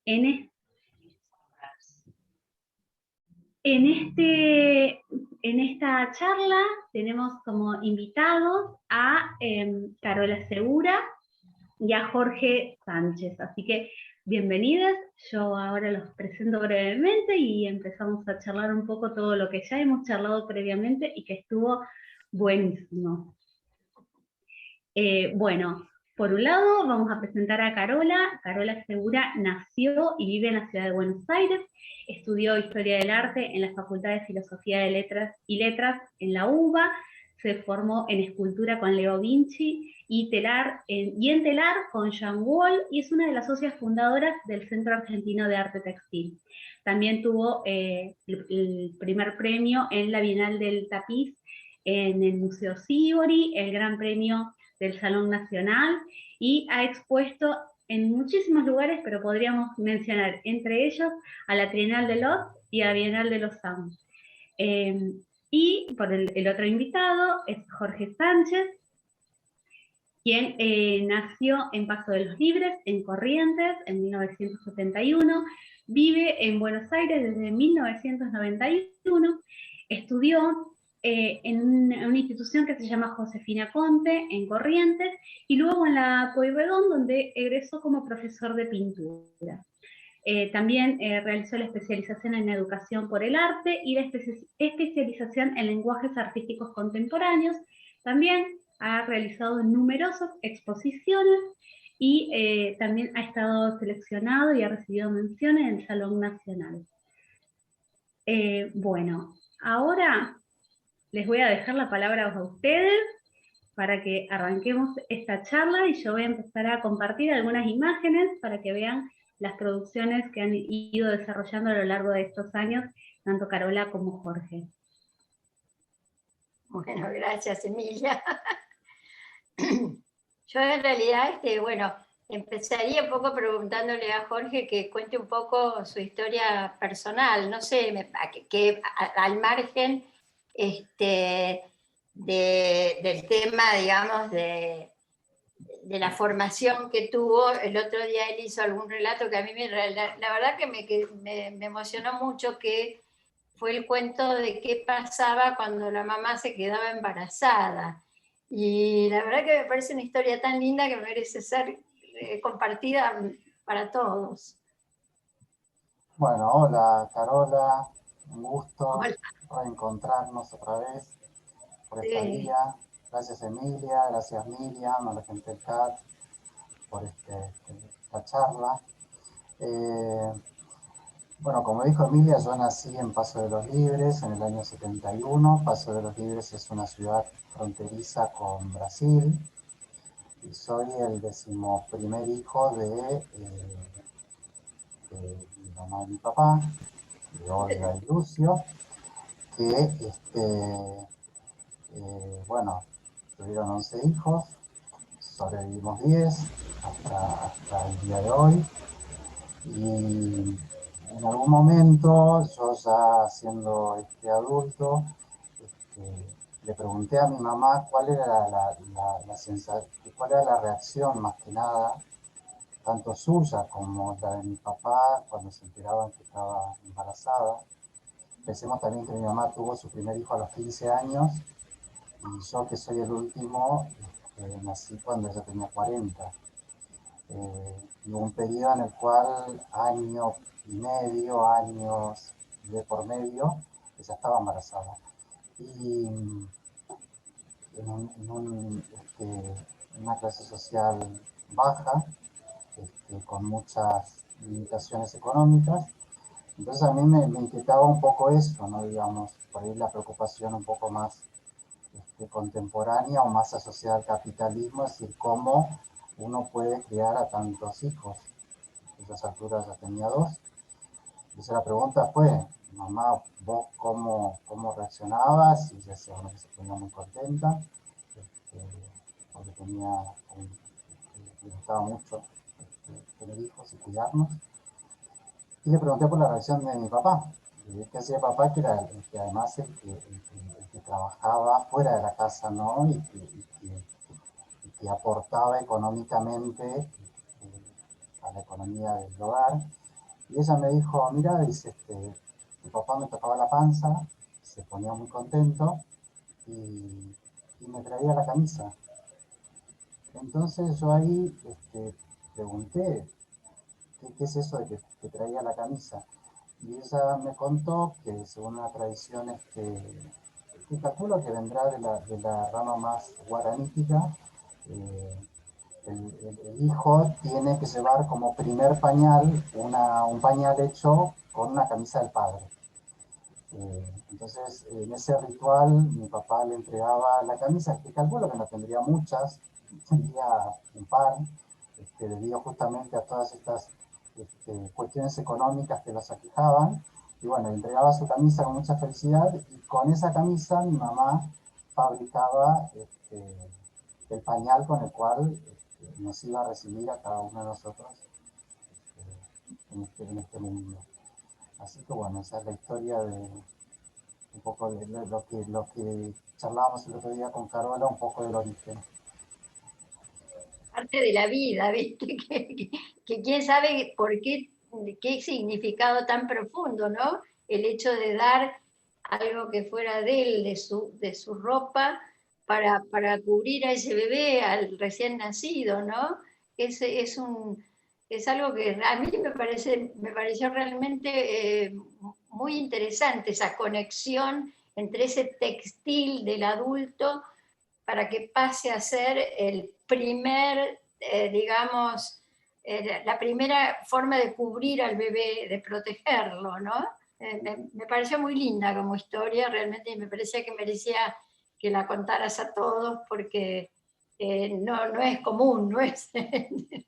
En, es- en esta charla tenemos como invitados a Carola Segura y a Jorge Sánchez. Así que bienvenidas, yo ahora los presento brevemente y empezamos a charlar un poco todo lo que ya hemos charlado previamente y que estuvo buenísimo. Bueno, por un lado vamos a presentar a Carola. Carola Segura nació y vive en la ciudad de Buenos Aires, estudió Historia del Arte en la Facultad de Filosofía de Letras en la UBA, se formó en escultura con Leo Vinci y en telar con Jean Wall, y es una de las socias fundadoras del Centro Argentino de Arte Textil. También tuvo el primer premio en la Bienal del Tapiz en el Museo Sívori, el Gran Premio del Salón Nacional, y ha expuesto en muchísimos lugares, pero podríamos mencionar entre ellos a la Trienal de Lodz y a la Bienal de Lausanne. Y por el otro invitado es Jorge Sánchez, quien nació en Paso de los Libres, en Corrientes, en 1971, vive en Buenos Aires desde 1991, estudió en una institución que se llama Josefina Conte, en Corrientes, y luego en la Pueyrredón, donde egresó como profesor de pintura. También realizó la especialización en Educación por el Arte y la especialización en Lenguajes Artísticos Contemporáneos. También ha realizado numerosas exposiciones y también ha estado seleccionado y ha recibido menciones en el Salón Nacional. Bueno, ahora les voy a dejar la palabra a ustedes para que arranquemos esta charla, y yo voy a empezar a compartir algunas imágenes para que vean las producciones que han ido desarrollando a lo largo de estos años, tanto Carola como Jorge. Bueno, gracias, Emilia. Yo en realidad, bueno, empezaría un poco preguntándole a Jorge que cuente un poco su historia personal, no sé, al margen del tema, digamos, de la formación que tuvo. El otro día él hizo algún relato que a mí la verdad que me emocionó mucho, que fue el cuento de qué pasaba cuando la mamá se quedaba embarazada. Y la verdad que me parece una historia tan linda que merece ser compartida para todos. Bueno, hola Carola, un gusto Hola. reencontrarnos otra vez por esta vía. Gracias Emilia, gracias Miriam, a la gente del CAT por esta charla. Bueno, como dijo Emilia, yo nací en Paso de los Libres en el año 71. Paso de los Libres es una ciudad fronteriza con Brasil y soy el 11º hijo de mi mamá y mi papá, de Olga y Lucio, que bueno, tuvieron 11 hijos, sobrevivimos 10 hasta el día de hoy, y en algún momento, yo ya siendo adulto, le pregunté a mi mamá cuál era cuál era la reacción, más que nada, tanto suya como la de mi papá, cuando se enteraban que estaba embarazada. Pensemos también que mi mamá tuvo su primer hijo a los 15 años, y yo, que soy el último, nací cuando ella tenía 40. Y hubo un periodo en el cual, año y medio, años de por medio, ella estaba embarazada. Y en una clase social baja, con muchas limitaciones económicas. Entonces a mí me inquietaba un poco eso, ¿no? Digamos, por ahí la preocupación un poco más contemporánea o más asociada al capitalismo, es decir, cómo uno puede criar a tantos hijos. A esas alturas ya tenía 2. Entonces la pregunta fue, mamá, ¿vos cómo reaccionabas? Y yo decía, bueno, que se ponía muy contenta, porque le gustaba mucho tener hijos y cuidarnos. Y le pregunté por la reacción de mi papá. ¿Qué hacía papá? Que era el que además el que trabajaba fuera de la casa, ¿no? Y que aportaba económicamente a la economía del hogar. Y ella me dijo, mira, dice, tu papá me tocaba la panza, se ponía muy contento y me traía la camisa. Entonces yo ahí pregunté, ¿qué es eso de que te traía la camisa? Y ella me contó que según una tradición que calculo que vendrá de la rama más guaranítica, eh, el hijo tiene que llevar como primer pañal un pañal hecho con una camisa del padre. Entonces, en ese ritual, mi papá le entregaba la camisa, que calculo que no tendría muchas, tendría un par, debido justamente a todas estas cuestiones económicas que los aquejaban. Y bueno, le entregaba su camisa con mucha felicidad, y con esa camisa mi mamá fabricaba el pañal con el cual nos iba a recibir a cada uno de nosotros en este mundo. Así que bueno, esa es la historia de un poco de lo que charlábamos el otro día con Carola, un poco del origen. Parte de la vida, ¿viste? Que quién sabe por qué significado tan profundo, ¿no? El hecho de dar algo que fuera de él, de su ropa, para cubrir a ese bebé, al recién nacido, ¿no? Es es algo que a mí me pareció realmente muy interesante, esa conexión entre ese textil del adulto para que pase a ser el primer, digamos, la primera forma de cubrir al bebé, de protegerlo, ¿no? Me pareció muy linda como historia, realmente, y me parecía que merecía que la contaras a todos porque no es común, no es de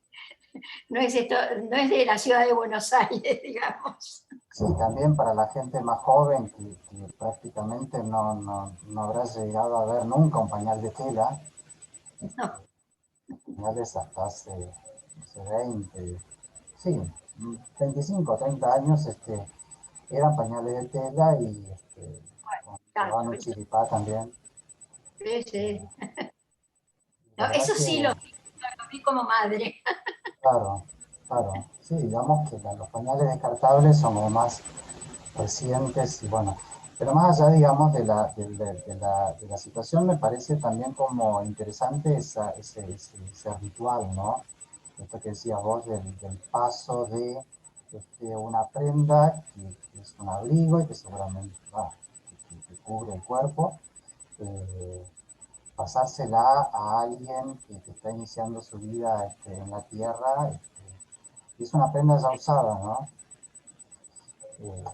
la ciudad de Buenos Aires, digamos. Sí, también para la gente más joven que prácticamente no habrá llegado a ver nunca un pañal de tela, No, pañales hasta hace 20, sí, 25, 30 años eran pañales de tela y claro, llevaban un chiripá también. sí, Eh, sí. la No, verdad eso que, sí lo vi como madre. claro, claro, sí, digamos que los pañales descartables son como más recientes y bueno, pero más allá, digamos, de la situación, me parece también como interesante ese ritual, ¿no? Esto que decías vos del paso de una prenda que es un abrigo y que seguramente que cubre el cuerpo, eh, pasársela a alguien que está iniciando su vida en la tierra, y es una prenda ya usada, ¿no? Eh,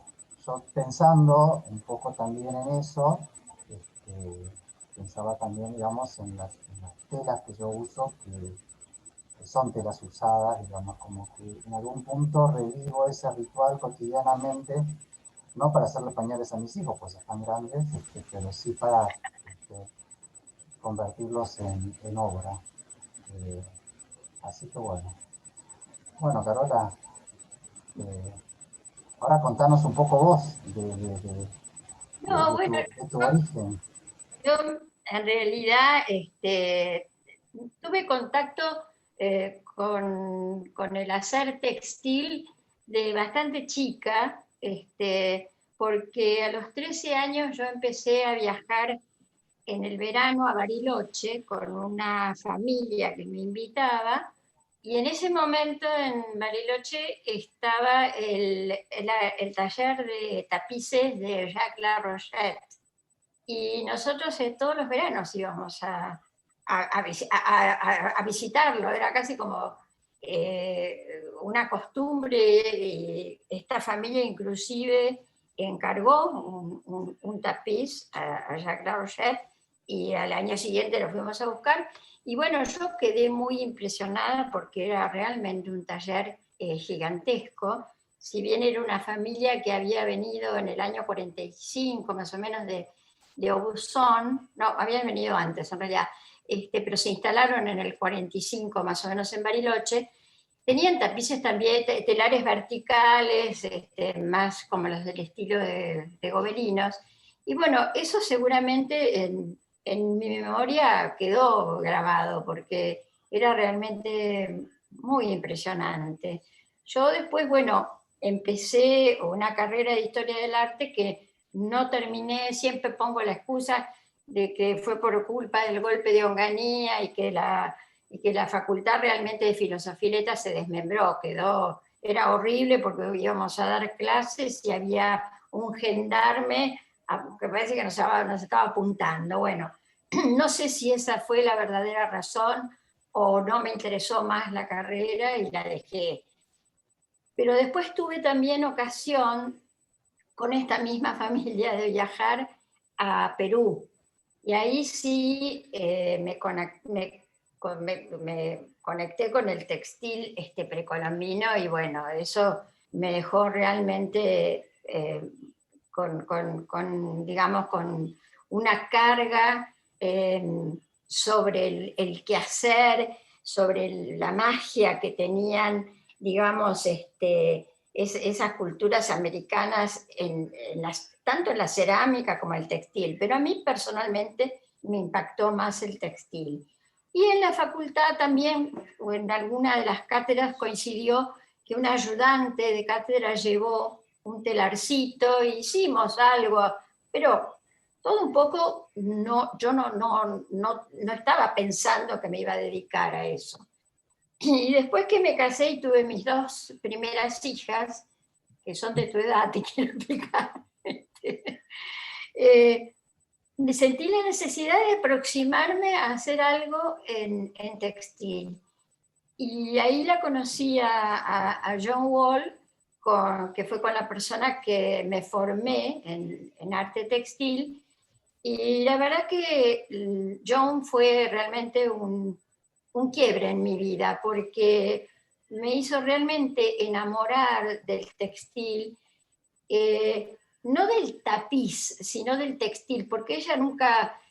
yo pensando un poco también en eso, pensaba también, digamos, en las telas que yo uso, que son telas usadas, digamos, como que en algún punto revivo ese ritual cotidianamente, no para hacerle pañales a mis hijos, pues están grandes, pero sí para este, convertirlos en obra. Eh, Así que bueno. Bueno, Carola, eh, ahora contanos un poco vos No, bueno, de tu origen. yo en realidad tuve contacto con el hacer textil de bastante chica, porque a los 13 años yo empecé a viajar en el verano a Bariloche con una familia que me invitaba. Y en ese momento en Bariloche estaba el taller de tapices de Jacques La Rochette. Y nosotros todos los veranos íbamos a visitarlo, era casi como una costumbre. Y esta familia inclusive encargó un tapiz a Jacques La Rochette y al año siguiente lo fuimos a buscar. Y bueno, yo quedé muy impresionada porque era realmente un taller gigantesco. Si bien era una familia que había venido en el año 45 más o menos de Aubusson, no, habían venido antes en realidad, pero se instalaron en el 45 más o menos en Bariloche. Tenían tapices también, telares verticales, más como los del estilo de gobelinos. Y bueno, eso seguramente en mi memoria quedó grabado porque era realmente muy impresionante. Yo después, bueno, empecé una carrera de historia del arte que no terminé, siempre pongo la excusa de que fue por culpa del golpe de Onganía y que la facultad realmente de filosofía y letras se desmembró, era horrible porque íbamos a dar clases y había un gendarme que parece que nos estaba apuntando. Bueno, no sé si esa fue la verdadera razón o no me interesó más la carrera y la dejé. Pero después tuve también ocasión con esta misma familia de viajar a Perú. Y ahí sí me conecté con el textil precolombino y bueno, eso me dejó realmente digamos, con una carga sobre el quehacer, sobre la magia que tenían, digamos, esas culturas americanas tanto en la cerámica como el textil, pero a mí personalmente me impactó más el textil. Y en la facultad también, o en alguna de las cátedras, coincidió que un ayudante de cátedra llevó un telarcito, hicimos algo, pero todo un poco, yo no estaba pensando que me iba a dedicar a eso. Y después que me casé y tuve mis 2 primeras hijas, que son de tu edad, te quiero explicar, me sentí la necesidad de aproximarme a hacer algo en textil. Y ahí la conocí a John Wall, que fue con la persona que me formé en arte textil. Y la verdad que John fue realmente un quiebre en mi vida, porque me hizo realmente enamorar del textil, no del tapiz, sino del textil, porque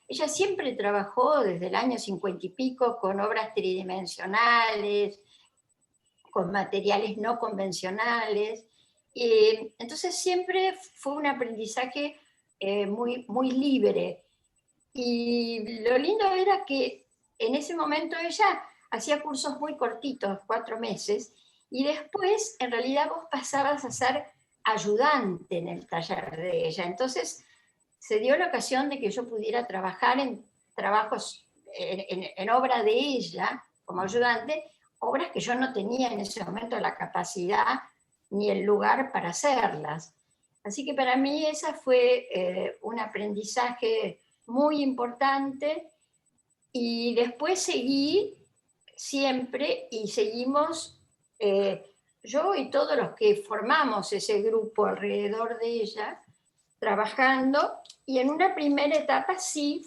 ella siempre trabajó desde el año 50 y pico con obras tridimensionales, con materiales no convencionales, entonces siempre fue un aprendizaje muy, muy libre. Y lo lindo era que en ese momento ella hacía cursos muy cortitos, 4 meses, y después en realidad vos pasabas a ser ayudante en el taller de ella. Entonces se dio la ocasión de que yo pudiera trabajar en trabajos, en obra de ella como ayudante, obras que yo no tenía en ese momento la capacidad ni el lugar para hacerlas. Así que para mí esa fue un aprendizaje muy importante, y después seguí siempre y seguimos, yo y todos los que formamos ese grupo alrededor de ella, trabajando, y en una primera etapa sí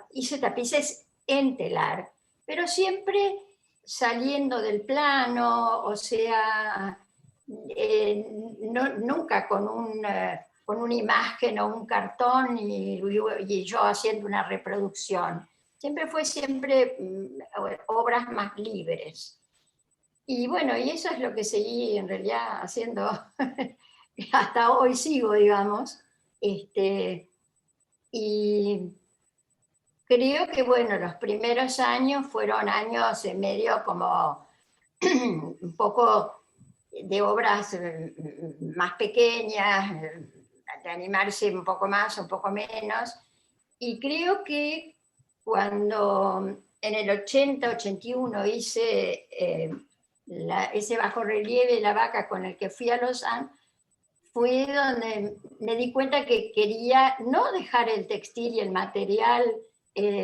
hice tapices en telar, pero siempre saliendo del plano, o sea, nunca con una imagen o un cartón y yo haciendo una reproducción. Siempre obras más libres. Y bueno, y eso es lo que seguí en realidad haciendo hasta hoy sigo, digamos. Y creo que, bueno, los primeros años fueron años en medio como un poco de obras más pequeñas, de animarse un poco más, un poco menos. Y creo que cuando en el 80-81 hice ese bajo relieve de la vaca con el que fui a Lausanne, fue donde me di cuenta que quería no dejar el textil y el material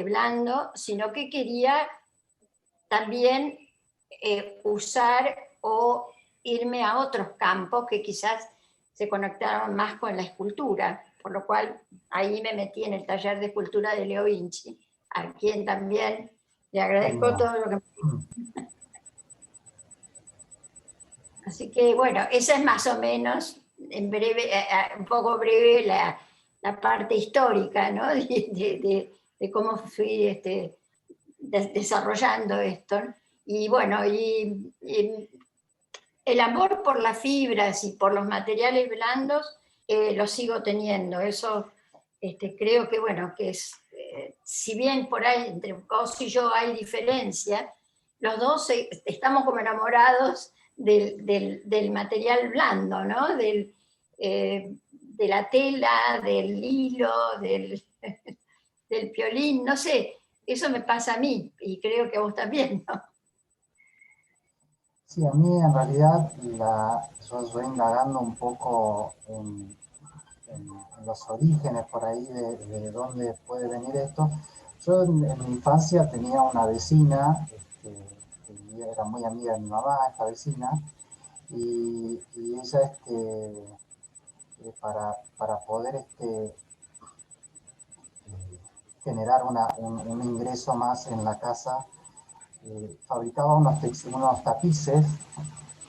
blando, sino que quería también usar o irme a otros campos que quizás se conectaron más con la escultura, por lo cual ahí me metí en el taller de escultura de Leo Vinci, a quien también le agradezco todo lo que me... Así que bueno, esa es más o menos, en breve, un poco breve, la parte histórica, ¿no? de cómo fui desarrollando esto. Y bueno, y el amor por las fibras y por los materiales blandos lo sigo teniendo. Eso creo que, bueno, que es, si bien por ahí entre vos y yo hay diferencia, los dos estamos como enamorados del material blando, ¿no? De la tela, del hilo, del piolín, no sé, eso me pasa a mí y creo que a vos también, ¿no? Sí, a mí en realidad yo estoy indagando un poco en los orígenes por ahí de dónde puede venir esto. Yo en mi infancia tenía una vecina, que era muy amiga de mi mamá, esta vecina, y ella para poder generar un ingreso más en la casa, fabricaba unos tapices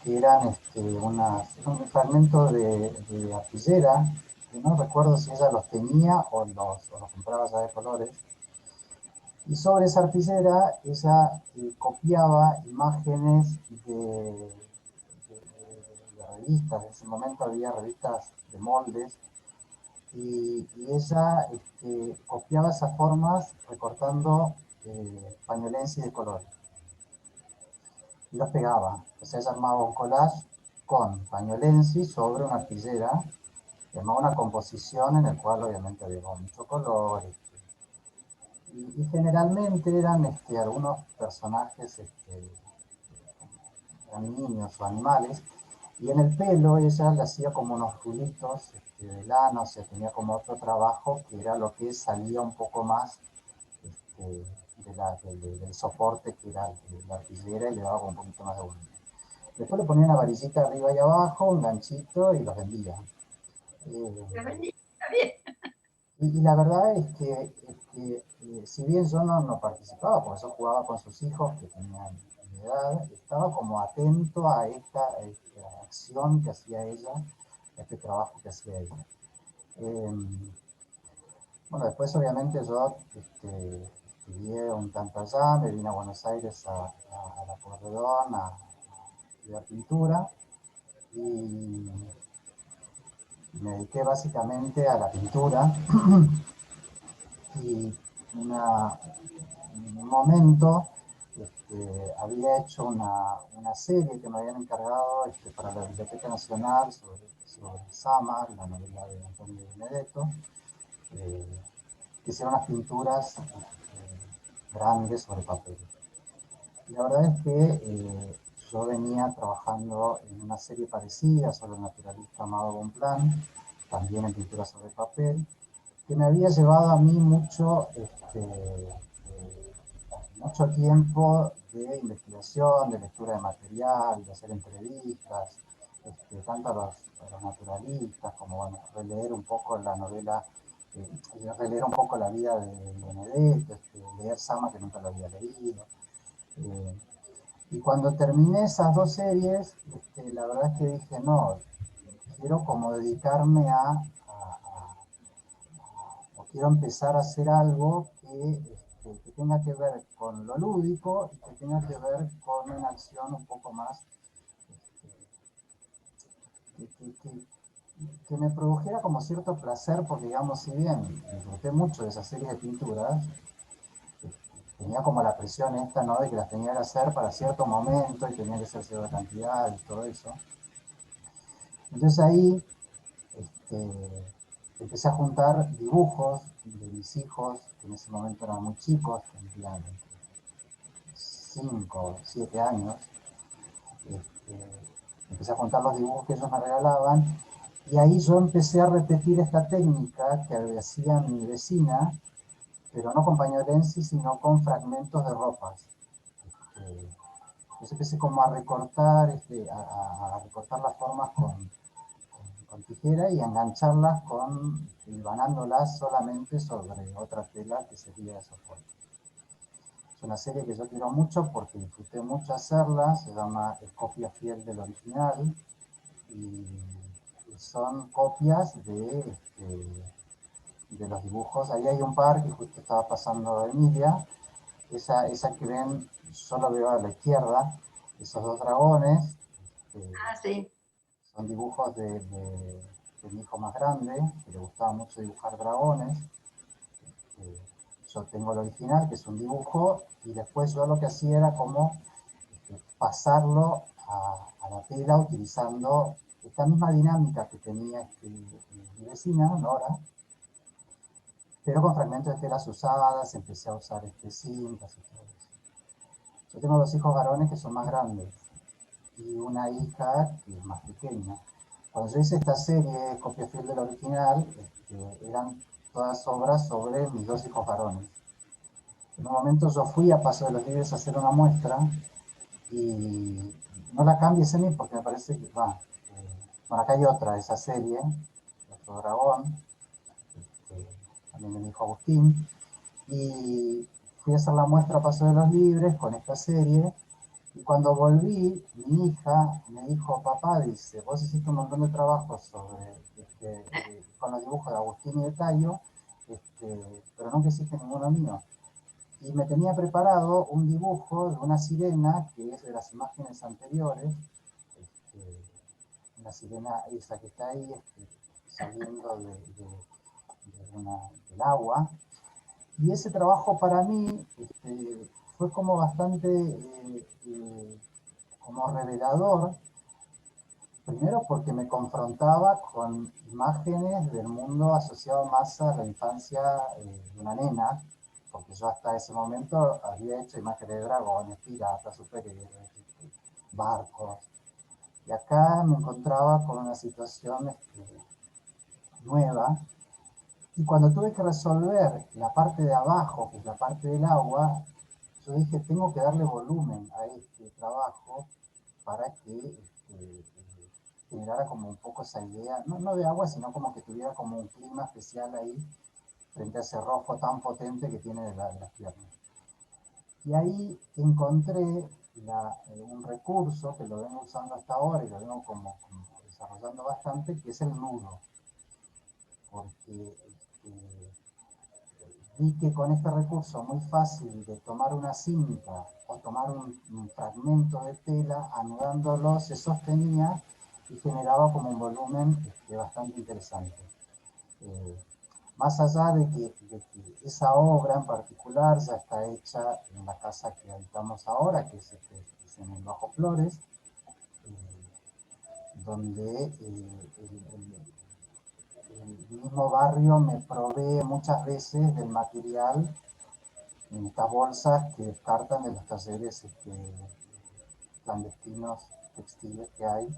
que eran un fragmento de arpillera, que no recuerdo si ella los tenía o los compraba ya de colores. Y sobre esa arpillera ella copiaba imágenes de revistas. En ese momento había revistas de moldes y ella copiaba esas formas recortando pañolensis de colores y los pegaba. O sea, ella armaba un collage con pañolensis sobre una arpillera, y armaba una composición en el cual obviamente había mucho color. Y generalmente eran algunos personajes, eran niños o animales, y en el pelo ella le hacía como unos rulitos de lana, o sea, tenía como otro trabajo que era lo que salía un poco más del soporte que era la arpillera y le daba un poquito más de volumen. Después le ponía una varillita arriba y abajo, un ganchito y los vendía. Está bien. Y la verdad es que si bien yo no participaba, porque yo jugaba con sus hijos que tenían mi edad, estaba como atento a esta acción que hacía ella, a este trabajo que hacía ella. Bueno, después obviamente yo estudié un tanto allá, me vine a Buenos Aires a la Porredón a estudiar pintura y me dediqué básicamente a la pintura y en un momento había hecho una serie que me habían encargado para la Biblioteca Nacional sobre Sama, la novela de Antonio Benedetto, que hicieron unas pinturas grandes sobre papel. Y la verdad es que yo venía trabajando en una serie parecida sobre el naturalista Amado Bonpland, también en pintura sobre papel, que me había llevado a mí mucho tiempo de investigación, de lectura de material, de hacer entrevistas, tanto a los naturalistas como bueno, releer un poco la novela, releer un poco la vida de Benedetto, leer Sama que nunca lo había leído. Y cuando terminé esas dos series, la verdad es que dije, no, quiero como dedicarme o quiero empezar a hacer algo que tenga que ver con lo lúdico y que tenga que ver con una acción un poco más, que, que- que- que me produjera como cierto placer, porque digamos, si bien disfruté mucho de esas series de pinturas, tenía como la presión esta, ¿no? De que las tenía que hacer para cierto momento y tenía que ser cierta cantidad y todo eso. Entonces ahí empecé a juntar dibujos de mis hijos, que en ese momento eran muy chicos, tendrían 5 o 7 años. Empecé a juntar los dibujos que ellos me regalaban y ahí yo empecé a repetir esta técnica que hacía mi vecina, pero no con pañolensis, sino con fragmentos de ropas. Entonces empecé como a recortar, a recortar las formas con tijera y a engancharlas hilvanándolas solamente sobre otra tela que sería de soporte. Es una serie que yo quiero mucho porque disfruté mucho hacerla, se llama Copia Fiel del Original y son copias de los dibujos. Ahí hay un par que justo estaba pasando Emilia, esa que ven, yo lo veo a la izquierda, esos dos dragones, Ah, sí. son dibujos de mi hijo más grande, que le gustaba mucho dibujar dragones. Yo tengo el original, que es un dibujo, y después yo lo que hacía era como pasarlo a la tela utilizando esta misma dinámica que tenía mi vecina, Nora, pero con fragmentos de telas usadas, empecé a usar cintas y todo eso. Yo tengo 2 hijos varones que son más grandes y una hija que es más pequeña. Cuando yo hice esta serie, copia fiel del original, eran todas obras sobre mis 2 hijos varones. En un momento yo fui a Paso de los Libres a hacer una muestra y no la cambies en mí porque me parece que va. Bueno, acá hay otra de esa serie, otro dragón, también de mi hijo Agustín, y fui a hacer la muestra a Paso de los Libres con esta serie, y cuando volví, mi hija me dijo, papá, dice, vos hiciste un montón de trabajo sobre, con los dibujos de Agustín y de Cayo, pero nunca hiciste ninguno mío. Y me tenía preparado un dibujo de una sirena, que es de las imágenes anteriores, una sirena esa que está ahí, saliendo del agua. Y ese trabajo para mí fue como bastante como revelador, primero porque me confrontaba con imágenes del mundo asociado más a la infancia de una nena, porque yo hasta ese momento había hecho imágenes de dragones, piratas, superhéroes, barcos, y acá me encontraba con una situación nueva. Y cuando tuve que resolver la parte de abajo, que es la parte del agua, yo dije, tengo que darle volumen a este trabajo para que generara como un poco esa idea, no de agua, sino como que tuviera como un clima especial ahí, frente a ese rojo tan potente que tiene de las piernas. Y ahí encontré un recurso que lo vengo usando hasta ahora y lo vengo como desarrollando bastante, que es el nudo. Porque vi que con este recurso muy fácil de tomar una cinta o tomar un fragmento de tela, anudándolo se sostenía y generaba como un volumen bastante interesante. Más allá de que esa obra en particular ya está hecha en la casa que habitamos ahora, que es en el Bajo Flores, donde el mismo barrio me provee muchas veces del material en estas bolsas que descartan de los talleres clandestinos textiles que hay.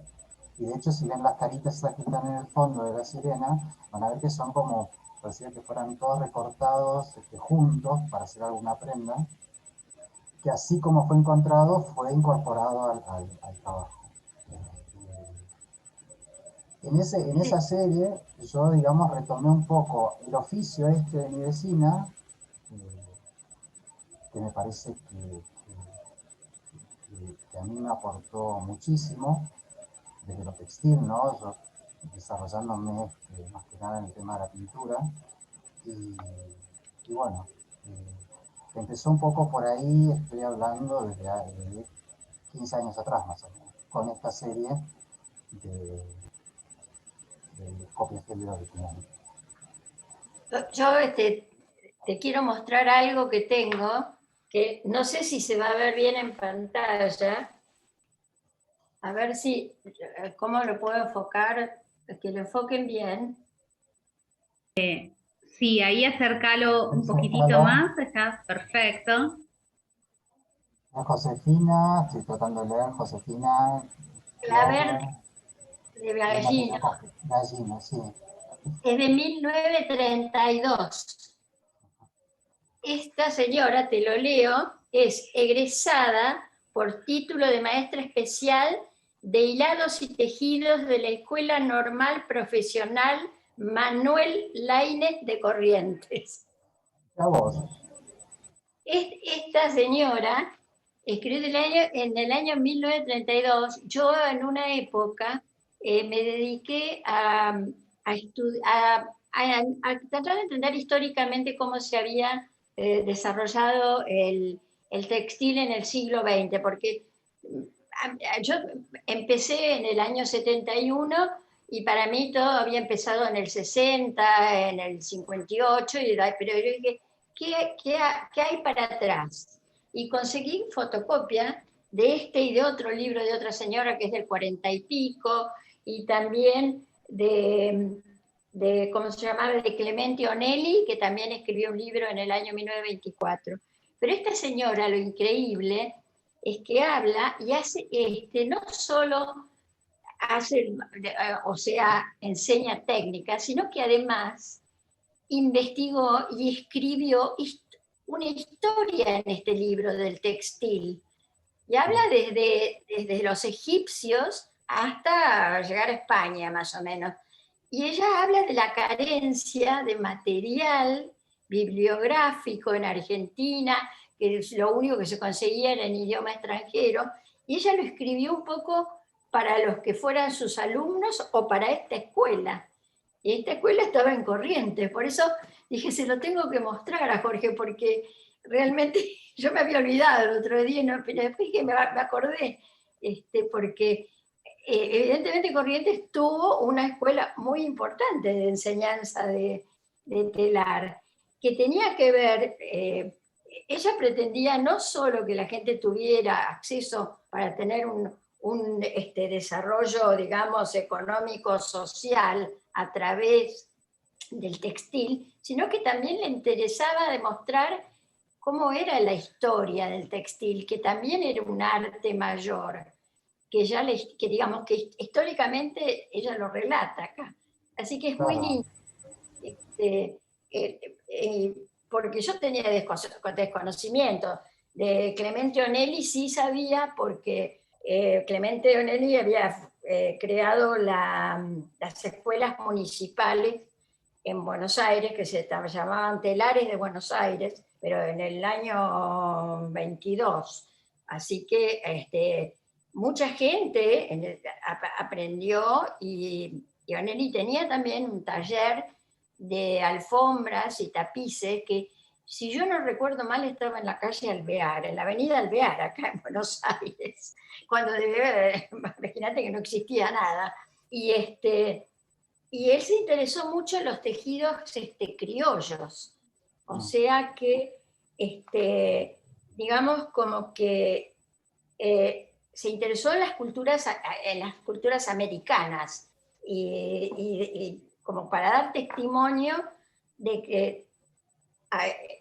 Y de hecho, si ven las caritas que están en el fondo de la sirena, van a ver que son como, parecía que fueran todos recortados juntos para hacer alguna prenda, que así como fue encontrado, fue incorporado al trabajo. En esa serie, yo, digamos, retomé un poco el oficio de mi vecina, que me parece que a mí me aportó muchísimo, desde lo textil, ¿no? Yo desarrollándome más que nada en el tema de la pintura, y bueno, empezó un poco por ahí, estoy hablando desde 15 años atrás más o menos, con esta serie de copias del original. Yo te quiero mostrar algo que tengo, que no sé si se va a ver bien en pantalla. A ver si, cómo lo puedo enfocar, que lo enfoquen bien. Sí, ahí acércalo un poquitito más, está perfecto. Josefina, estoy tratando de leer Josefina. Claver de Gallino. Gallino, sí. Es de 1932. Esta señora, te lo leo, es egresada por título de maestra especial de hilados y tejidos de la Escuela Normal Profesional Manuel Laínez de Corrientes. A vos. Esta señora escribió en el año 1932. Yo en una época me dediqué a tratar de entender históricamente cómo se había desarrollado el textil en el siglo XX, porque yo empecé en el año 71 y para mí todo había empezado en el 60, en el 58, pero yo dije, ¿qué hay para atrás? Y conseguí fotocopia de este y de otro libro de otra señora que es del 40 y pico, y también de ¿cómo se llamaba?, de Clemente Onelli, que también escribió un libro en el año 1924. Pero esta señora, lo increíble es que habla y hace, no solo hace, o sea, enseña técnicas, sino que además investigó y escribió una historia en este libro del textil. Y habla desde los egipcios hasta llegar a España, más o menos. Y ella habla de la carencia de material bibliográfico en Argentina, que lo único que se conseguía era en idioma extranjero, y ella lo escribió un poco para los que fueran sus alumnos o para esta escuela. Y esta escuela estaba en Corrientes, por eso dije, se lo tengo que mostrar a Jorge, porque realmente yo me había olvidado el otro día, ¿no? Pero después que me acordé, porque evidentemente Corrientes tuvo una escuela muy importante de enseñanza de telar, que tenía que ver, ella pretendía no solo que la gente tuviera acceso para tener un desarrollo, digamos, económico, social, a través del textil, sino que también le interesaba demostrar cómo era la historia del textil, que también era un arte mayor, que digamos que históricamente ella lo relata acá. Así que es muy Claro. lindo, porque yo tenía desconocimiento. De Clemente Onelli sí sabía, porque Clemente Onelli había creado las escuelas municipales en Buenos Aires, que se llamaban Telares de Buenos Aires, pero en el año 22. Así que mucha gente aprendió, y Onelli tenía también un taller de alfombras y tapices que, si yo no recuerdo mal, estaba en la calle Alvear, en la avenida Alvear, acá en Buenos Aires, cuando imagínate que no existía nada. Y él se interesó mucho en los tejidos criollos, o sea que, digamos, como que se interesó en las culturas americanas, y como para dar testimonio de que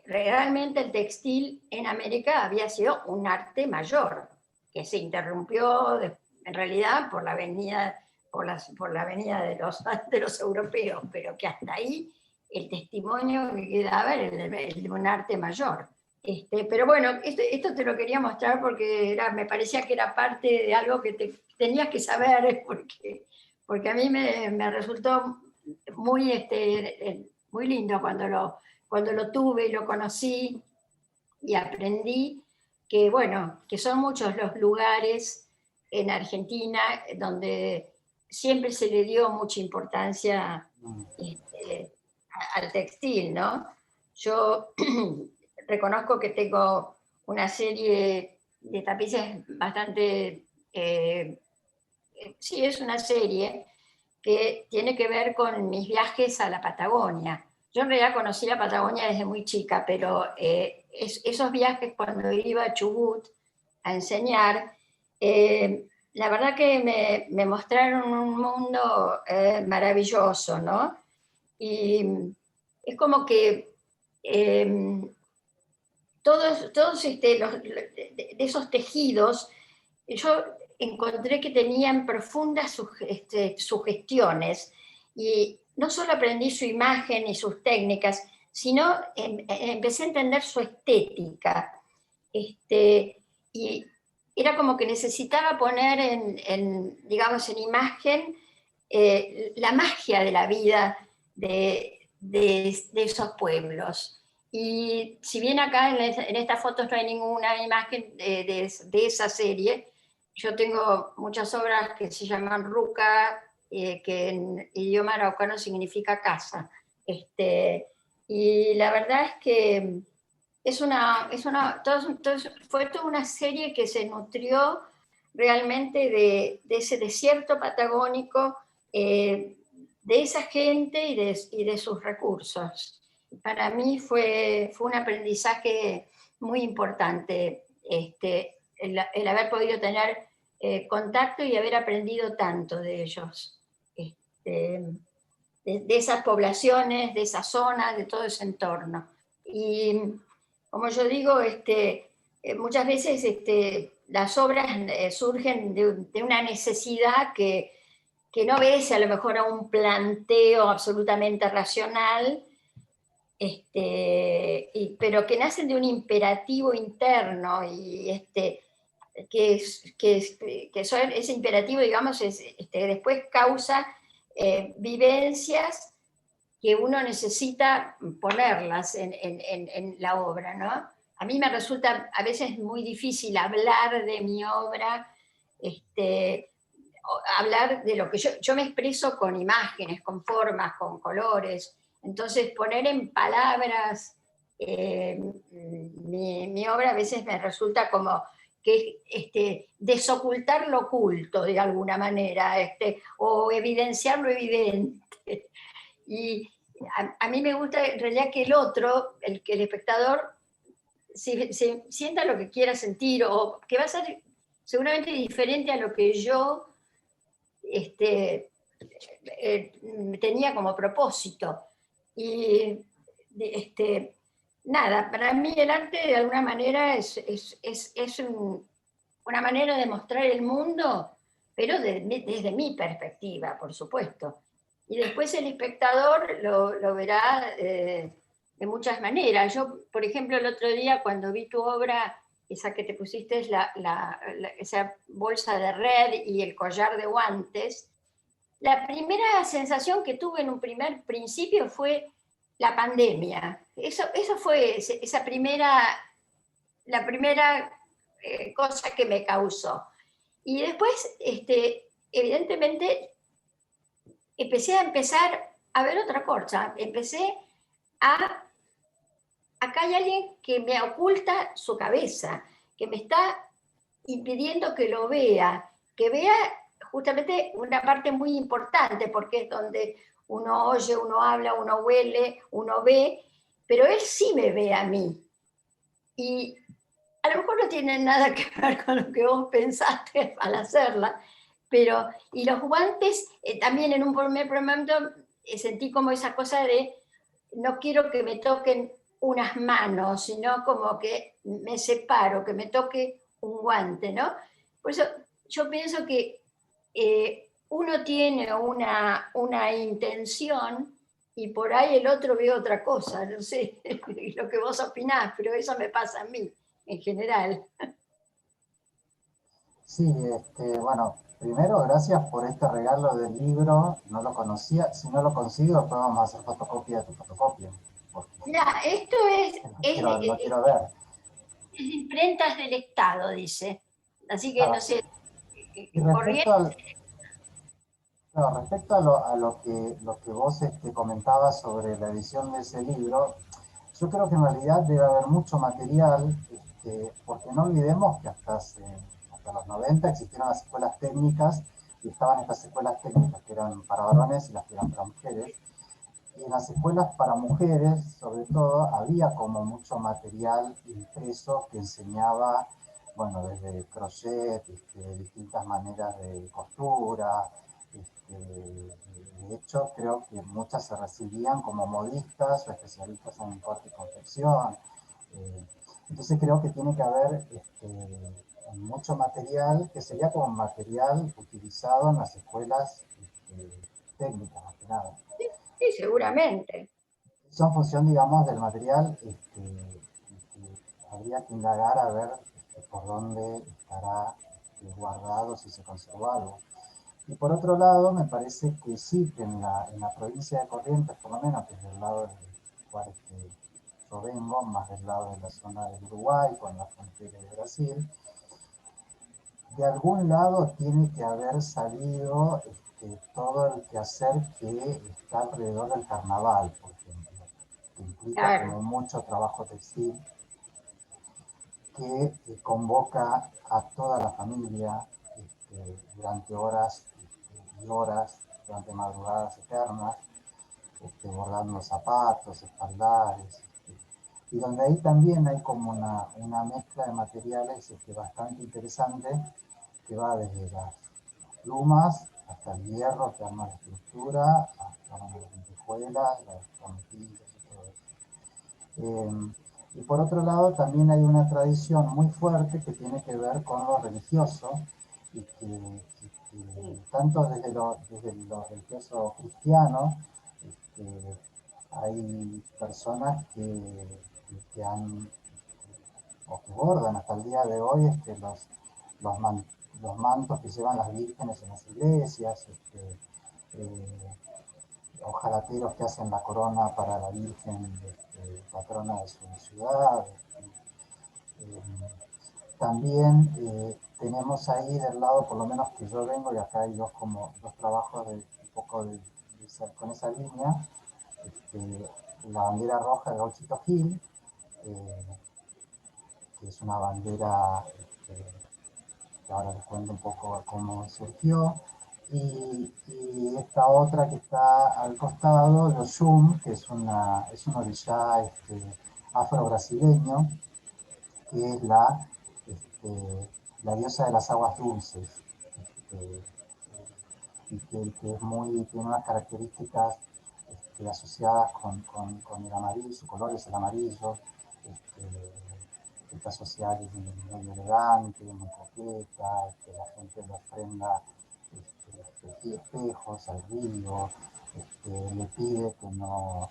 realmente el textil en América había sido un arte mayor, que se interrumpió en realidad por la venida de los europeos, pero que hasta ahí el testimonio que quedaba era el de un arte mayor. Pero bueno, esto te lo quería mostrar porque me parecía que era parte de algo que tenías que saber, porque a mí me resultó muy lindo cuando lo tuve y lo conocí y aprendí que, bueno, que son muchos los lugares en Argentina donde siempre se le dio mucha importancia al textil, ¿no? Yo reconozco que tengo una serie de tapices bastante, sí, es una serie que tiene que ver con mis viajes a la Patagonia. Yo en realidad conocí la Patagonia desde muy chica, pero esos viajes cuando iba a Chubut a enseñar, la verdad que me mostraron un mundo maravilloso, ¿no? Y es como que todos de esos tejidos, yo encontré que tenían profundas sugestiones, y no solo aprendí su imagen y sus técnicas, sino empecé a entender su estética. Y era como que necesitaba poner digamos, en imagen la magia de la vida de esos pueblos. Y si bien acá en estas fotos no hay ninguna imagen de esa serie, yo tengo muchas obras que se llaman ruca, que en idioma araucano significa casa. Y la verdad es que fue toda una serie que se nutrió realmente de ese desierto patagónico, de esa gente y de sus recursos. Para mí fue un aprendizaje muy importante el haber podido tener contacto y haber aprendido tanto de ellos, de esas poblaciones, de esas zonas, de todo ese entorno. Y como yo digo, muchas veces las obras surgen de una necesidad que no obedece a lo mejor a un planteo absolutamente racional, pero que nacen de un imperativo interno y ese imperativo, digamos, después causa vivencias que uno necesita ponerlas en la obra, ¿no? A mí me resulta a veces muy difícil hablar de mi obra, hablar de lo que yo me expreso con imágenes, con formas, con colores. Entonces, poner en palabras mi obra a veces me resulta como que desocultar lo oculto de alguna manera, o evidenciar lo evidente. Y a mí me gusta en realidad que el otro, que el espectador, se sienta lo que quiera sentir, o que va a ser seguramente diferente a lo que yo tenía como propósito. Y nada, para mí el arte de alguna manera es una manera de mostrar el mundo, pero desde mi perspectiva, por supuesto. Y después el espectador lo verá de muchas maneras. Yo, por ejemplo, el otro día cuando vi tu obra, esa que te pusiste, esa bolsa de red y el collar de guantes, la primera sensación que tuve en un primer principio fue la pandemia. Eso fue la primera cosa que me causó. Y después, evidentemente, empezar a ver otra cosa. Acá hay alguien que me oculta su cabeza, que me está impidiendo que lo vea, que vea justamente una parte muy importante, porque es donde uno oye, uno habla, uno huele, uno ve, pero él sí me ve a mí. Y a lo mejor no tiene nada que ver con lo que vos pensaste al hacerla, pero, y los guantes, también en un primer momento sentí como esa cosa de, no quiero que me toquen unas manos, sino como que me separo, que me toque un guante, ¿no? Por eso yo pienso que uno tiene una intención y por ahí el otro ve otra cosa, no sé lo que vos opinás, pero eso me pasa a mí en general. Sí, bueno, primero gracias por este regalo del libro, no lo conocía, si no lo consigo después vamos a hacer fotocopia de tu fotocopia. Mira, esto Lo quiero ver. es de imprentas del Estado, dice, así que Claro. no sé, Y corriente. respecto a lo que vos comentabas sobre la edición de ese libro, yo creo que en realidad debe haber mucho material, porque no olvidemos que hasta los 90 existieron las escuelas técnicas y estaban estas escuelas técnicas que eran para varones y las que eran para mujeres. Y en las escuelas para mujeres, sobre todo, había como mucho material impreso que enseñaba, bueno, desde crochet, distintas maneras de costura. De hecho, creo que muchas se recibían como modistas o especialistas en corte y confección. Entonces creo que tiene que haber mucho material que sería como material utilizado en las escuelas técnicas, más que nada. Sí, seguramente. Eso en función, digamos, del material, habría que indagar a ver por dónde estará guardado, si se conservó algo. Y por otro lado, me parece que sí, que en la provincia de Corrientes, por lo menos, que es del lado del cual yo vengo, más del lado de la zona del Uruguay, con la frontera de Brasil, de algún lado tiene que haber salido todo el quehacer que está alrededor del carnaval, por ejemplo, que implica Claro. como mucho trabajo textil, que convoca a toda la familia durante horas y horas, durante madrugadas eternas, bordando zapatos, espaldares. y donde ahí también hay como una mezcla de materiales bastante interesante, que va desde las plumas hasta el hierro que arma la estructura, hasta las lentejuelas, las tornillos y todo eso. Y por otro lado también hay una tradición muy fuerte que tiene que ver con lo religioso, y que tanto desde lo religioso cristiano, hay personas que han, o que bordan hasta el día de hoy los, man, los mantos que llevan las vírgenes en las iglesias, eh, ojalateros que hacen la corona para la Virgen patrona de su ciudad. Eh, También tenemos ahí del lado, por lo menos que yo vengo, y acá hay dos trabajos un poco con esa línea, la bandera roja de Gauchito Gil, eh, que es una bandera que ahora les cuento un poco cómo surgió, y esta otra que está al costado, el Oshun, que es un orishá afro-brasileño, que es la diosa de las aguas dulces, este, y que es tiene unas características asociadas con el amarillo, su color es el amarillo, está asociada, es muy elegante, muy coqueta, que la gente le ofrenda espejos al río, le pide que no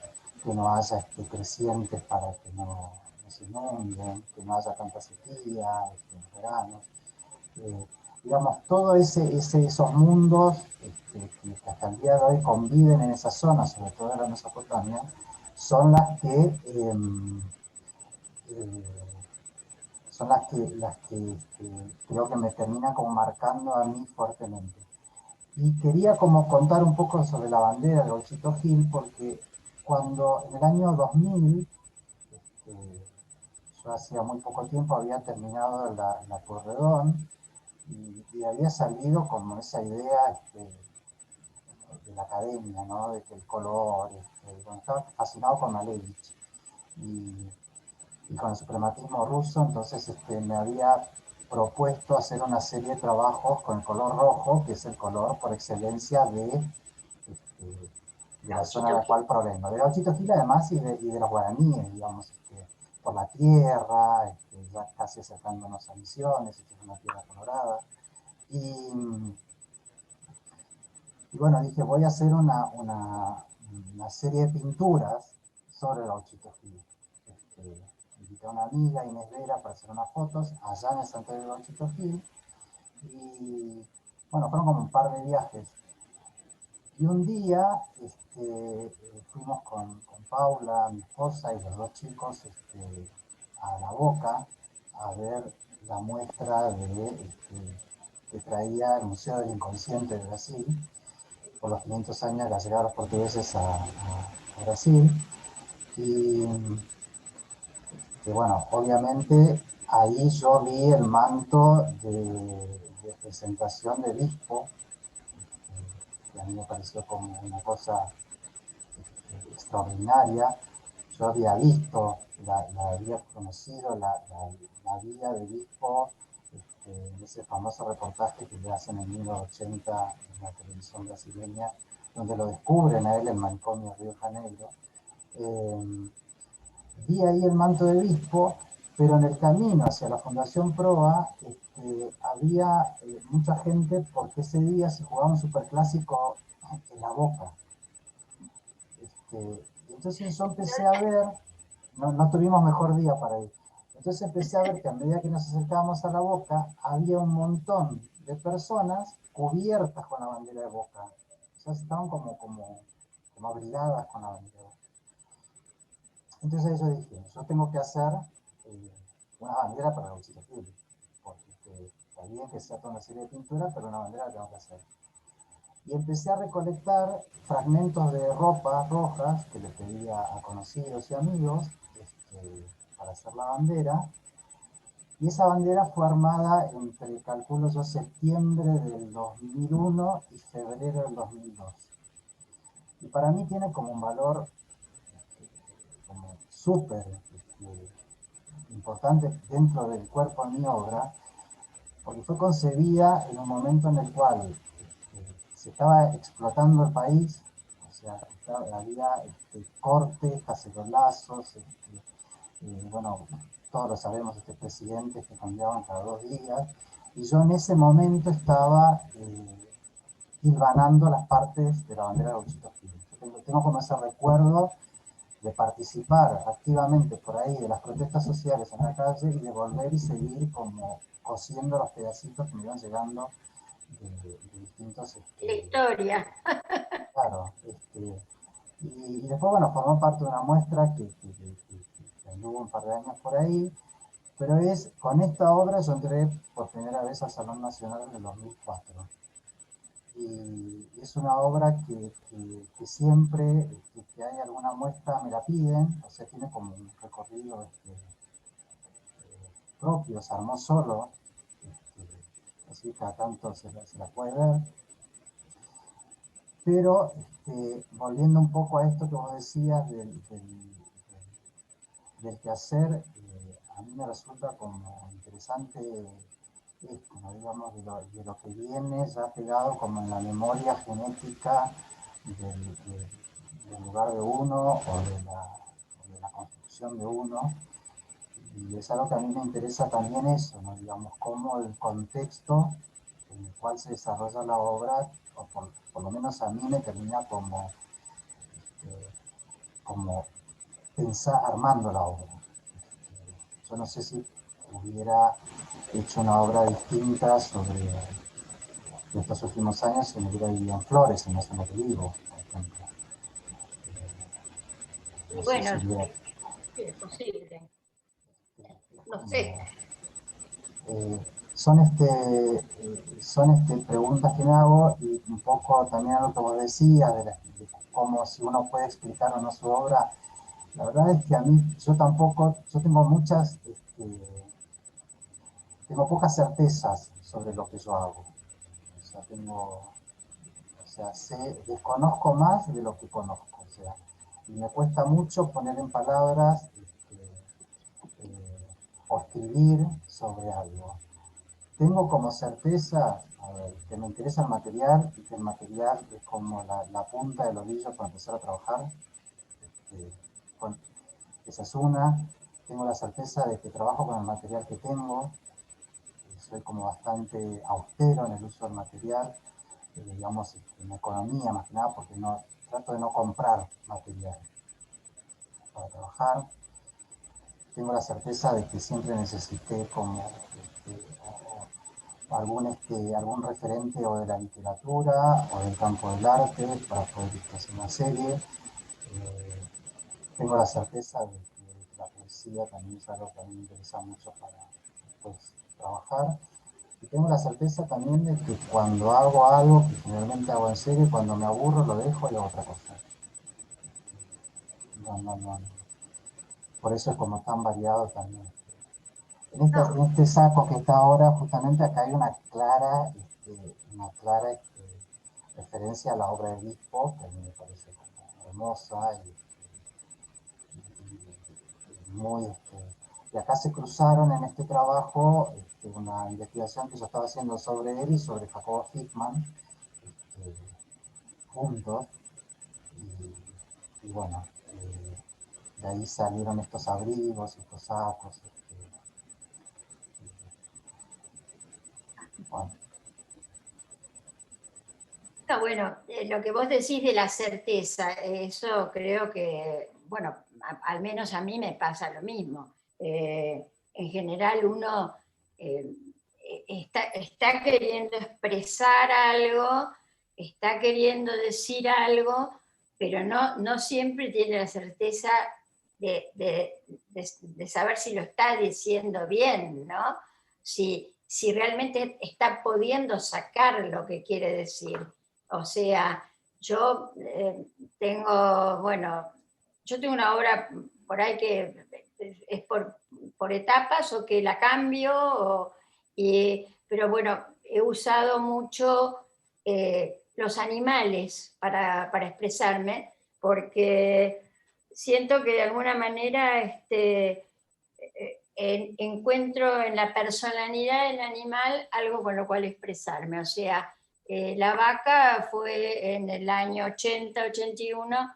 haya crecientes para que no se inunden, que no haya tanta sequía en verano. Digamos, todos esos mundos que hasta el día de hoy conviven en esa zona, sobre todo en la Mesopotamia, son eh, las que creo que me terminan como marcando a mí fuertemente. Y quería como contar un poco sobre la bandera de Gauchito Gil, porque cuando en el año 2000, yo hacía muy poco tiempo había terminado la Porredón, y había salido como esa idea de la academia, ¿no? De que el color, bueno, estaba fascinado con Malevich y con el suprematismo ruso, entonces me había propuesto hacer una serie de trabajos con el color rojo, que es el color por excelencia de la zona de la cual provengo, de Gauchito Gil además y de los guaraníes, digamos, por la tierra, ya casi acercándonos a Misiones, es una tierra colorada. Y bueno, dije, voy a hacer una serie de pinturas sobre el Gauchito Gil. Invité a una amiga, Inés Vera, para hacer unas fotos allá en el santuario del Gauchito Gil. Y bueno, fueron como un par de viajes. Y un día fuimos con Paula, mi esposa, y los dos chicos a La Boca a ver la muestra que traía el Museo del Inconsciente de Brasil por los 500 años de la llegada de los portugueses a Brasil. Y bueno, obviamente ahí yo vi el manto de presentación de Bispo, que a mí me pareció como una cosa extraordinaria. Yo había visto, la había conocido, la vida de Bispo, ese famoso reportaje que le hacen en 1980 en la televisión brasileña, donde lo descubren a él en manicomio de Río de Janeiro. Vi ahí el manto de Bispo, pero en el camino hacia la Fundación Proa había mucha gente, porque ese día se jugaba un superclásico en La Boca. Entonces yo empecé a ver, no tuvimos mejor día para ir, entonces empecé a ver que a medida que nos acercábamos a La Boca, había un montón de personas cubiertas con la bandera de Boca. O sea, estaban como abrigadas con la bandera de Boca. Entonces yo dije, yo tengo que hacer una bandera para Gauchito Gil, porque está bien que sea toda una serie de pinturas, pero una bandera la tengo que hacer. Y empecé a recolectar fragmentos de ropas rojas que le pedía a conocidos y amigos para hacer la bandera. Y esa bandera fue armada entre, calculo yo, septiembre del 2001 y febrero del 2002. Y para mí tiene como un valor como súper importante dentro del cuerpo de mi obra, porque fue concebida en un momento en el cual se estaba explotando el país, o sea, había cortes, cacerolazos, bueno, todos lo sabemos, presidentes que cambiaban cada 2 días, y yo en ese momento estaba hilvanando las partes de la bandera de Gauchito Flores. Tengo como ese recuerdo de participar activamente por ahí de las protestas sociales en la calle y de volver y seguir como cosiendo los pedacitos que me iban llegando de distintos... La historia. Claro, y después, bueno, formó parte de una muestra que anduvo un par de años por ahí, pero con esta obra yo entré por primera vez al Salón Nacional en el 2004. Y es una obra que siempre que hay alguna muestra me la piden, o sea, tiene como un recorrido propio, se armó solo, así cada tanto se la puede ver. Pero volviendo un poco a esto que vos decías del quehacer, a mí me resulta como interesante esto, ¿no? Digamos, de lo que viene ya pegado como en la memoria genética del lugar de uno o de la construcción de uno. Y es algo que a mí me interesa también eso, ¿no? Digamos, cómo el contexto en el cual se desarrolla la obra, o por lo menos a mí me termina como pensar, armando la obra. Yo no sé si hubiera hecho una obra distinta sobre estos últimos años si me hubiera vivido en Flores, en la zona que vivo, por ejemplo. Y No sé si bueno, hubiera... sí, es posible. No sé. Eh, son preguntas que me hago y un poco también lo que vos decías de cómo si uno puede explicar o no su obra. La verdad es que a mí, yo tengo pocas certezas sobre lo que yo hago. O sea, desconozco más de lo que conozco. O sea, y me cuesta mucho poner en palabras o escribir sobre algo. Tengo como certeza, a ver, que me interesa el material y que el material es como la punta del ovillo para empezar a trabajar. Bueno, esa es una. Tengo la certeza de que trabajo con el material que tengo. Soy como bastante austero en el uso del material, digamos, en economía más que nada, porque trato de no comprar material para trabajar. Tengo la certeza de que siempre necesité como algún referente o de la literatura o del campo del arte para poder hacer una serie. Tengo la certeza de que la poesía también es algo que a mí me interesa mucho para después trabajar. Y tengo la certeza también de que cuando hago algo, que generalmente hago en serio, cuando me aburro lo dejo y hago otra cosa. No. Por eso es como tan variado también. En este saco que está ahora, justamente acá hay una clara referencia a la obra de Bispo, que a mí me parece como hermosa y muy... y acá se cruzaron en este trabajo una investigación que yo estaba haciendo sobre él y sobre Jacobo Hickman, juntos, y bueno, de ahí salieron estos abrigos, estos sacos, bueno. No, bueno, lo que vos decís de la certeza, eso creo que, bueno, al menos a mí me pasa lo mismo. En general uno está queriendo expresar algo, está queriendo decir algo, pero no siempre tiene la certeza de saber si lo está diciendo bien, ¿no? Si realmente está pudiendo sacar lo que quiere decir. O sea, yo yo tengo una obra por ahí que es por etapas o que la cambio, pero bueno, he usado mucho los animales para expresarme, porque siento que de alguna manera encuentro en la personalidad del animal algo con lo cual expresarme. O sea, la vaca fue en el año 80, 81,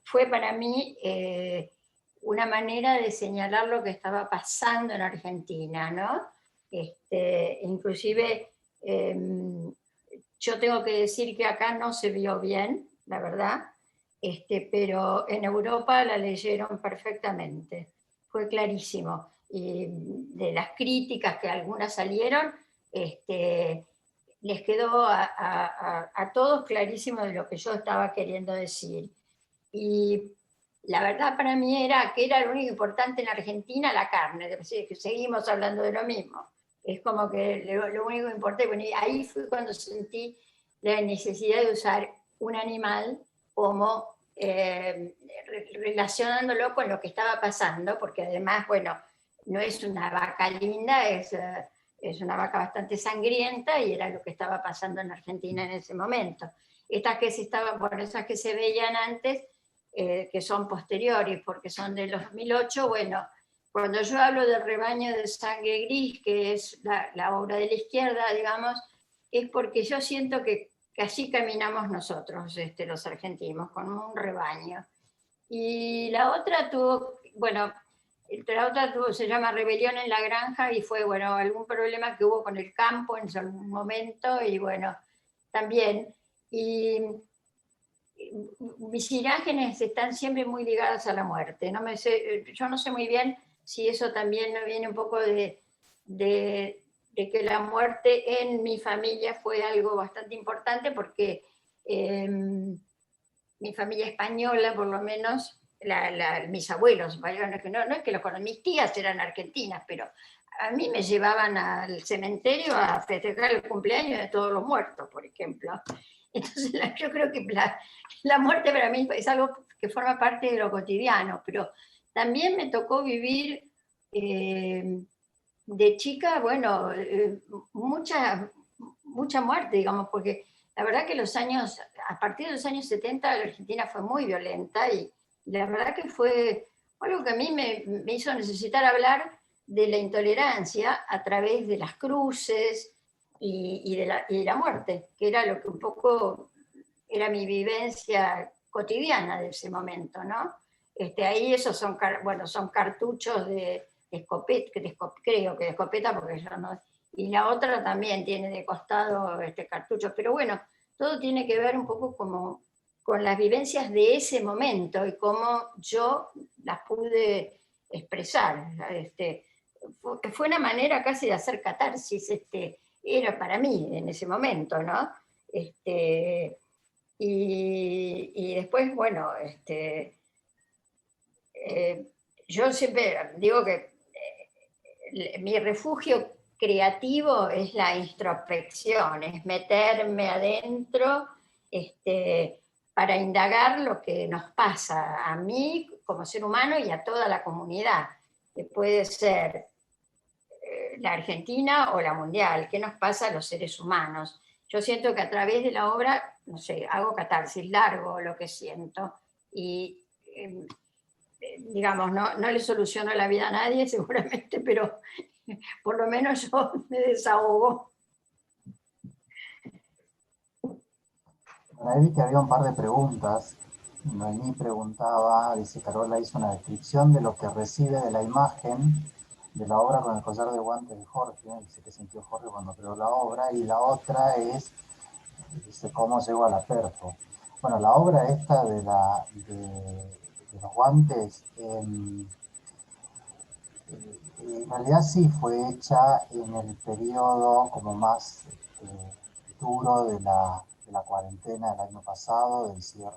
fue para mí una manera de señalar lo que estaba pasando en Argentina, ¿no? Inclusive, yo tengo que decir que acá no se vio bien, la verdad, pero en Europa la leyeron perfectamente, fue clarísimo. Y de las críticas que algunas salieron, les quedó a todos clarísimo de lo que yo estaba queriendo decir. Y la verdad para mí era que era lo único importante en Argentina, la carne, que seguimos hablando de lo mismo. Es como que lo único importante, bueno, y ahí fue cuando sentí la necesidad de usar un animal como relacionándolo con lo que estaba pasando, porque además, bueno, no es una vaca linda, es una vaca bastante sangrienta y era lo que estaba pasando en Argentina en ese momento. Estas que se estaban, bueno, esas que se veían antes, que son posteriores, porque son del 2008, bueno, cuando yo hablo del rebaño de sangre gris, que es la obra de la izquierda, digamos, es porque yo siento que así caminamos nosotros, los argentinos, con un rebaño. Y la otra bueno, la otra se llama Rebelión en la Granja y fue, bueno, algún problema que hubo con el campo en algún momento y bueno, también. Y mis imágenes están siempre muy ligadas a la muerte. Yo no sé muy bien si eso también no viene un poco de que la muerte en mi familia fue algo bastante importante porque mi familia española, por lo menos, mis abuelos, no es que los conozco, mis tías eran argentinas, pero a mí me llevaban al cementerio a festejar el cumpleaños de todos los muertos, por ejemplo. Entonces yo creo que la muerte para mí es algo que forma parte de lo cotidiano, pero también me tocó vivir de chica, bueno, mucha muerte, digamos, porque la verdad que a partir de los años 70 la Argentina fue muy violenta y la verdad que fue algo que a mí me hizo necesitar hablar de la intolerancia a través de las cruces y de la muerte, que era lo que un poco era mi vivencia cotidiana de ese momento, ¿no? Ahí esos son cartuchos de escopeta, creo que de escopeta, porque yo no... Y la otra también tiene de costado cartuchos, pero bueno, todo tiene que ver un poco como con las vivencias de ese momento y cómo yo las pude expresar. Fue una manera casi de hacer catarsis, era para mí en ese momento, ¿no? Y después, bueno, yo siempre digo que mi refugio creativo es la introspección, es meterme adentro para indagar lo que nos pasa a mí como ser humano y a toda la comunidad, que puede ser la Argentina o la mundial, qué nos pasa a los seres humanos. Yo siento que a través de la obra, no sé, hago catarsis, largo lo que siento y digamos, no le soluciono la vida a nadie seguramente, pero por lo menos yo me desahogo. Bueno, ahí vi que había un par de preguntas. Noemí preguntaba, dice Carola hizo una descripción de lo que recibe de la imagen de la obra con el collar de guantes de Jorge, dice que sintió Jorge cuando creó la obra, y la otra es, dice, cómo llegó a la perfo. Bueno, la obra esta de los guantes, en realidad sí fue hecha en el periodo como más duro de la cuarentena del año pasado, del cierre.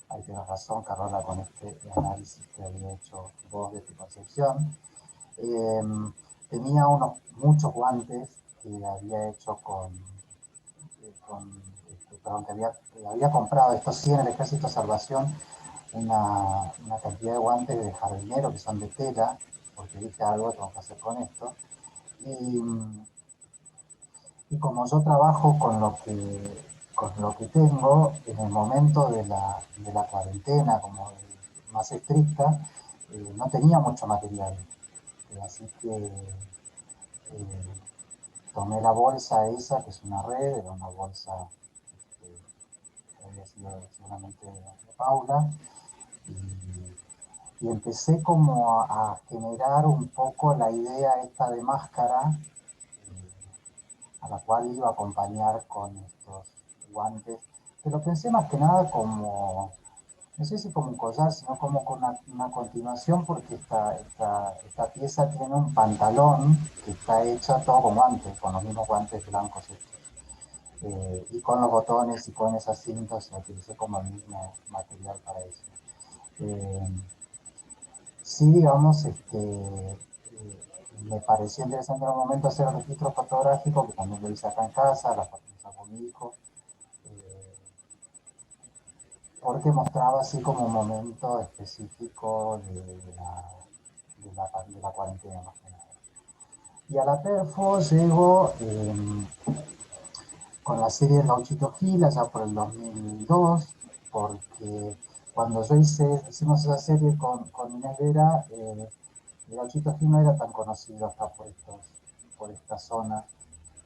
Ahí tienes razón, Carola, con este análisis que había hecho vos de tu concepción. Tenía muchos guantes que había hecho perdón, que había comprado, estos sí en el Ejército de Salvación, una cantidad de guantes de jardinero que son de tela, porque dije algo tengo que hacer con esto. Y como yo trabajo con lo que tengo, en el momento de la cuarentena, como más estricta, no tenía mucho material. Así que tomé la bolsa esa, que es una red, era una bolsa que había sido seguramente de Paula, y empecé como a generar un poco la idea esta de máscara, a la cual iba a acompañar con estos guantes, que lo pensé más que nada como, no sé si como un collar, sino como con una continuación, porque esta pieza tiene un pantalón que está hecho todo con guantes, con los mismos guantes blancos estos. Y con los botones y con esas cintas, se utilicé como el mismo material para eso. Sí, digamos, me pareció interesante en un momento hacer el registro fotográfico, que también lo hice acá en casa, la foto que sacó mi hijo, porque mostraba así como un momento específico de la cuarentena más que nada. Y a la Perfo llego con la serie de Gauchito Gil, allá por el 2002, porque cuando hicimos esa serie con Inés Vera, el Gauchito Gil no era tan conocido acá por esta zona.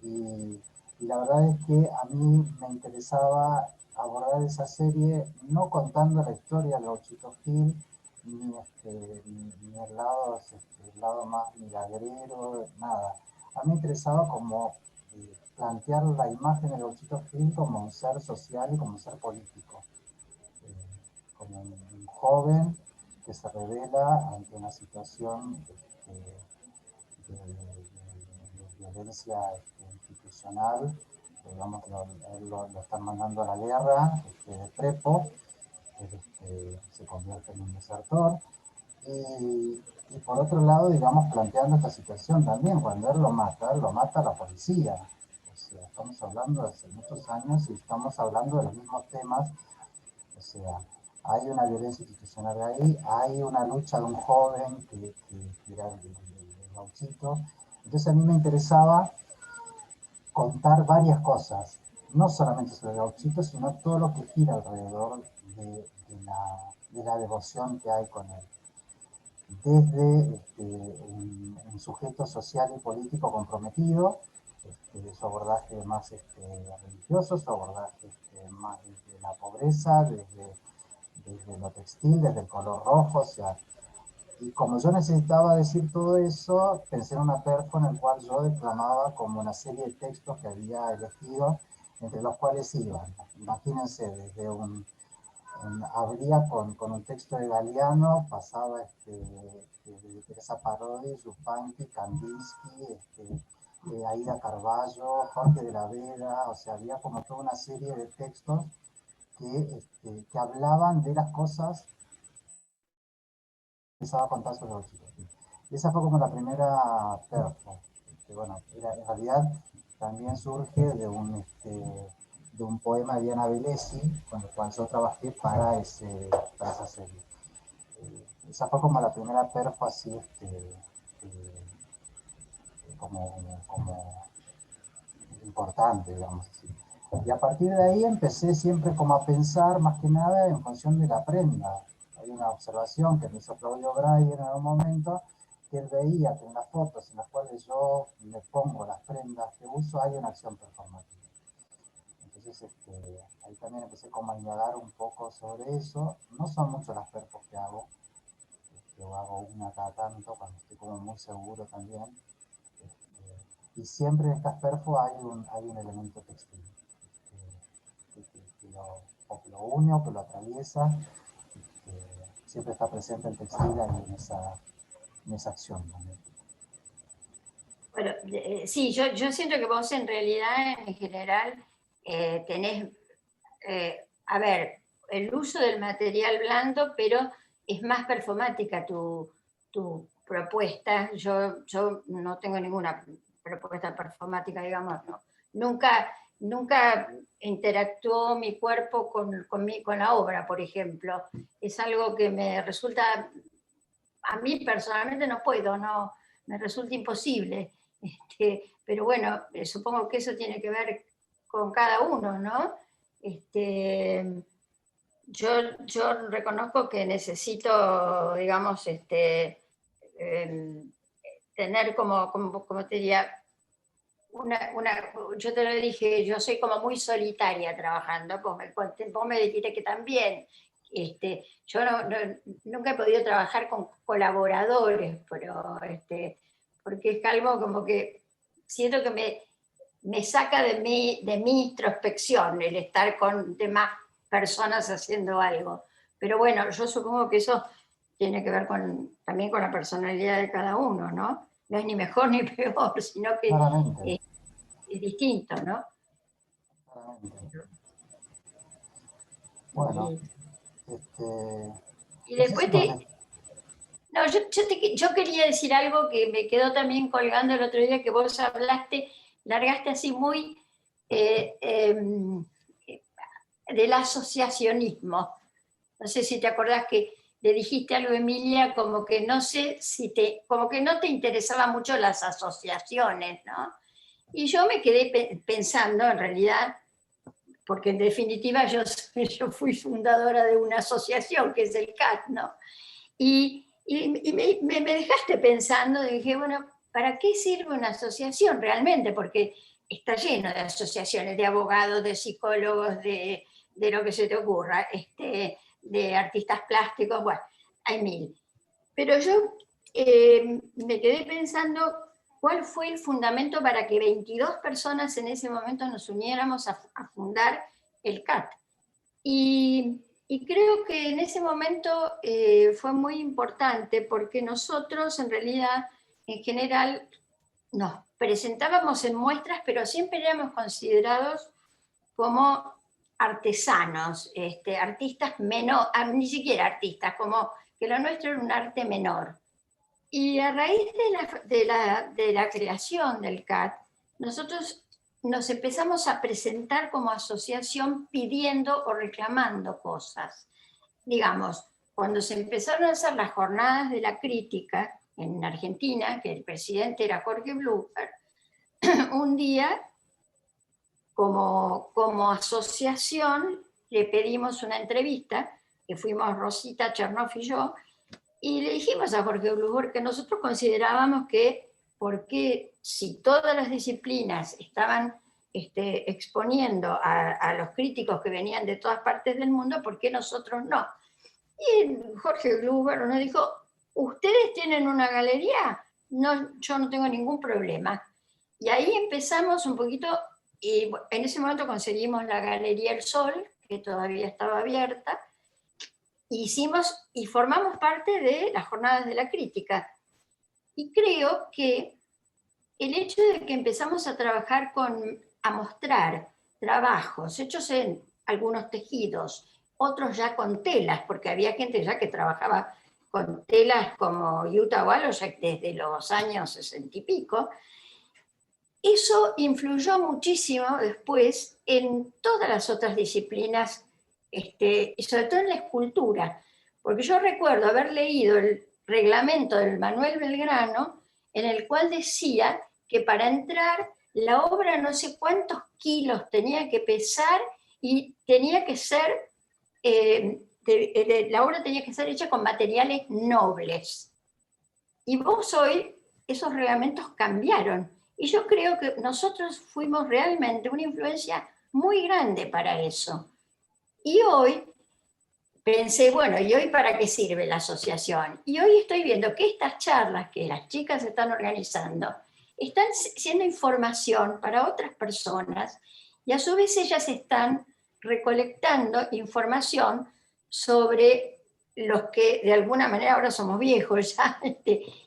Y la verdad es que a mí me interesaba abordar esa serie no contando la historia del Gauchito Gil, ni el lado más milagrero, nada. A mí me interesaba como plantear la imagen del Gauchito Gil como un ser social y como un ser político, como un joven que se revela ante una situación de violencia institucional, digamos que lo están mandando a la guerra, de prepo, se convierte en un desertor, y por otro lado, digamos, planteando esta situación también, cuando él lo mata la policía. O sea, estamos hablando de hace muchos años y estamos hablando de los mismos temas. O sea, hay una violencia institucional ahí, hay una lucha de un joven que era el Gauchito. Entonces a mí me interesaba contar varias cosas, no solamente sobre el Gauchito, sino todo lo que gira alrededor de la devoción que hay con él. Desde un sujeto social y político comprometido, su abordaje más religioso, su abordaje más desde la pobreza, desde lo textil, desde el color rojo, o sea, y como yo necesitaba decir todo eso, pensé en una perfo en el cual yo declamaba como una serie de textos que había elegido, entre los cuales iban, imagínense, desde abría con un texto de Galeano, pasaba de Teresa Parodi, Yupanqui, Kandinsky, Aida Carballo, Jorge de la Vega, o sea, había como toda una serie de textos que hablaban de las cosas que empezaba a contar sobre los chicos. Y esa fue como la primera perfo. Bueno, en realidad también surge de un poema de Diana Velesi, con el cual yo trabajé para esa serie. Esa fue como la primera perfo así, como importante, digamos así. Y a partir de ahí empecé siempre como a pensar más que nada en función de la prenda. Hay una observación que me hizo Claudio Breyer en un momento, que él veía que en las fotos en las cuales yo le pongo las prendas que uso hay una acción performativa. Entonces ahí también empecé como a indagar un poco sobre eso. No son muchas las perfos que hago, yo hago una cada tanto cuando estoy como muy seguro también. Y siempre en estas perfos hay un elemento textil. Que lo une o que lo atraviesa, siempre está presente el textil ahí en esa acción también. Bueno, sí, yo siento que vos en realidad, en general, tenés, a ver, el uso del material blando, pero es más performática tu propuesta. Yo no tengo ninguna propuesta performática, digamos, no. Nunca interactuó mi cuerpo con la obra, por ejemplo. Es algo que me resulta, a mí personalmente no puedo, no, me resulta imposible. Pero bueno, supongo que eso tiene que ver con cada uno, ¿no? yo reconozco que necesito, digamos, tener como te diría, yo te lo dije, yo soy como muy solitaria trabajando, vos me dijiste que también. Yo nunca he podido trabajar con colaboradores, pero porque es algo como que siento que me saca de mi introspección el estar con demás personas haciendo algo. Pero bueno, yo supongo que eso tiene que ver también con la personalidad de cada uno, ¿no? No es ni mejor ni peor, sino que Claramente, es distinto, ¿no? claramente. Bueno, Y, y después muchísimas gracias. no, yo quería decir algo que me quedó también colgando el otro día, que vos hablaste, largaste así muy del asociacionismo. No sé si te acordás que le dijiste algo a Emilia, como que no sé si como que no te interesaban mucho las asociaciones, ¿no? Y yo me quedé pensando, en realidad, porque en definitiva yo fui fundadora de una asociación que es el CAT, ¿no? Y me dejaste pensando, y dije, bueno, ¿para qué sirve una asociación realmente? Porque está lleno de asociaciones, de abogados, de psicólogos, de lo que se te ocurra, de artistas plásticos, bueno, hay mil. Pero yo me quedé pensando cuál fue el fundamento para que 22 personas en ese momento nos uniéramos a fundar el CAT. Y creo que en ese momento fue muy importante porque nosotros en realidad, en general, nos presentábamos en muestras, pero siempre éramos considerados como artesanos, artistas menor, ni siquiera artistas, como que lo nuestro era un arte menor. Y a raíz de la creación del CAT, nosotros nos empezamos a presentar como asociación pidiendo o reclamando cosas. Digamos, cuando se empezaron a hacer las jornadas de la crítica en Argentina, que el presidente era Jorge Blucher, un día, como asociación, le pedimos una entrevista, que fuimos Rosita Chernoff y yo, y le dijimos a Jorge Blucher que nosotros considerábamos que, porque si todas las disciplinas estaban exponiendo a los críticos que venían de todas partes del mundo, ¿por qué nosotros no? Y Jorge Blucher nos dijo, ¿ustedes tienen una galería? No, yo no tengo ningún problema. Y ahí empezamos un poquito, y en ese momento conseguimos la Galería El Sol, que todavía estaba abierta, hicimos y formamos parte de las jornadas de la crítica. Y creo que el hecho de que empezamos a trabajar a mostrar trabajos hechos en algunos tejidos, otros ya con telas, porque había gente ya que trabajaba con telas como Utah Wallowjack desde los años 60 y pico, eso influyó muchísimo después en todas las otras disciplinas, y sobre todo en la escultura, porque yo recuerdo haber leído el reglamento del Manuel Belgrano, en el cual decía que para entrar la obra no sé cuántos kilos tenía que pesar y tenía que ser, la obra tenía que ser hecha con materiales nobles. Y vos hoy, esos reglamentos cambiaron. Y yo creo que nosotros fuimos realmente una influencia muy grande para eso. Y hoy pensé, bueno, ¿y hoy para qué sirve la asociación? Y hoy estoy viendo que estas charlas que las chicas están organizando están siendo información para otras personas y a su vez ellas están recolectando información sobre los que de alguna manera ahora somos viejos ya,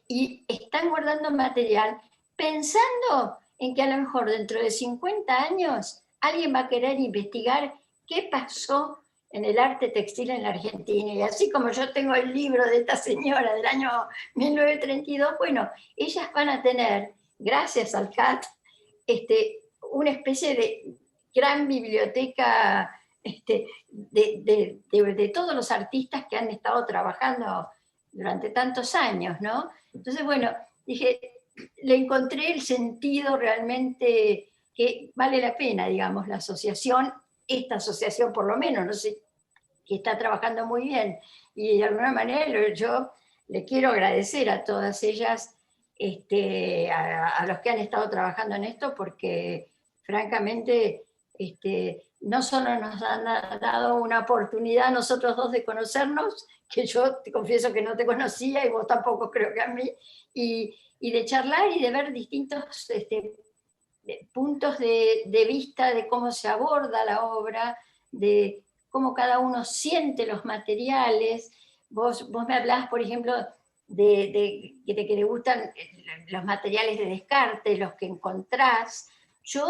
y están guardando material pensando en que a lo mejor dentro de 50 años alguien va a querer investigar qué pasó en el arte textil en la Argentina. Y así como yo tengo el libro de esta señora del año 1932, bueno, ellas van a tener, gracias al CAT, una especie de gran biblioteca de todos los artistas que han estado trabajando durante tantos años, ¿no? Entonces, bueno, dije, le encontré el sentido realmente que vale la pena, digamos, la asociación, esta asociación por lo menos, no sé que está trabajando muy bien. Y de alguna manera yo le quiero agradecer a todas ellas, a los que han estado trabajando en esto, porque francamente no solo nos han dado una oportunidad a nosotros dos de conocernos, que yo te confieso que no te conocía y vos tampoco creo que a mí, y de charlar y de ver distintos puntos de vista de cómo se aborda la obra, de cómo cada uno siente los materiales. Vos me hablás, por ejemplo, de que te gustan los materiales de descarte, los que encontrás. Yo,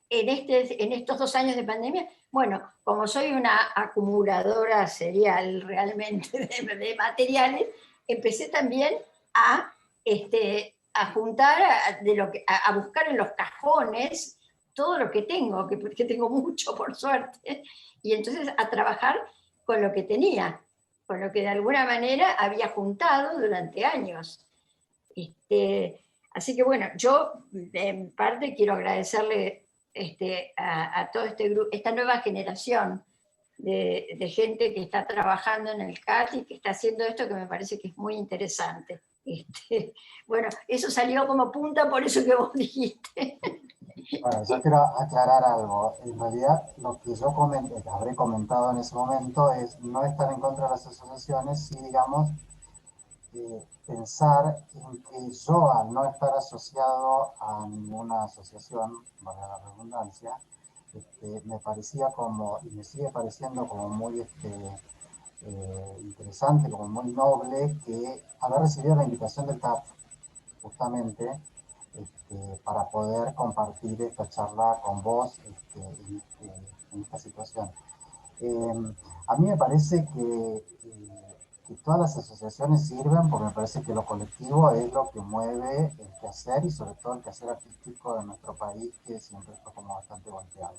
en estos 2 años de pandemia, bueno, como soy una acumuladora serial realmente de materiales, empecé también a, a juntar, a buscar en los cajones todo lo que tengo, que tengo mucho por suerte, y entonces a trabajar con lo que tenía, con lo que de alguna manera había juntado durante años. Así que bueno, yo en parte quiero agradecerle a todo este grupo, esta nueva generación de gente que está trabajando en el CAT y que está haciendo esto que me parece que es muy interesante. Bueno, eso salió como punta por eso que vos dijiste. Bueno, yo quiero aclarar algo. En realidad, lo que yo habré comentado en ese momento es no estar en contra de las asociaciones, y digamos, pensar en que yo, al no estar asociado a ninguna asociación, valga la redundancia, me parecía como, y me sigue pareciendo como muy interesante, como muy noble, que haber recibido la invitación del CAP, justamente, para poder compartir esta charla con vos en esta situación. A mí me parece que todas las asociaciones sirven, porque me parece que lo colectivo es lo que mueve el quehacer, y sobre todo el quehacer artístico de nuestro país, que siempre está como bastante golpeado.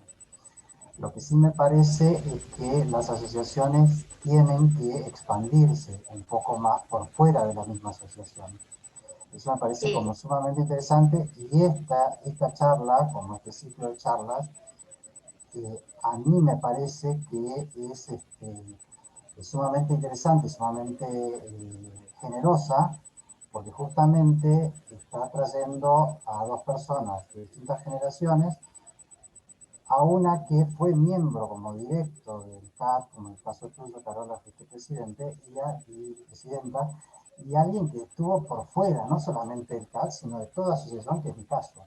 Lo que sí me parece es que las asociaciones tienen que expandirse un poco más por fuera de la misma asociación. Eso me parece como sumamente interesante, y esta charla, como este ciclo de charlas, a mí me parece que es sumamente interesante, sumamente generosa, porque justamente está trayendo a dos personas de distintas generaciones, a una que fue miembro como directo del CAT, como en el caso tuyo, Carola, fuiste presidente y presidenta, y alguien que estuvo por fuera, no solamente del CAT, sino de toda asociación, que es mi caso.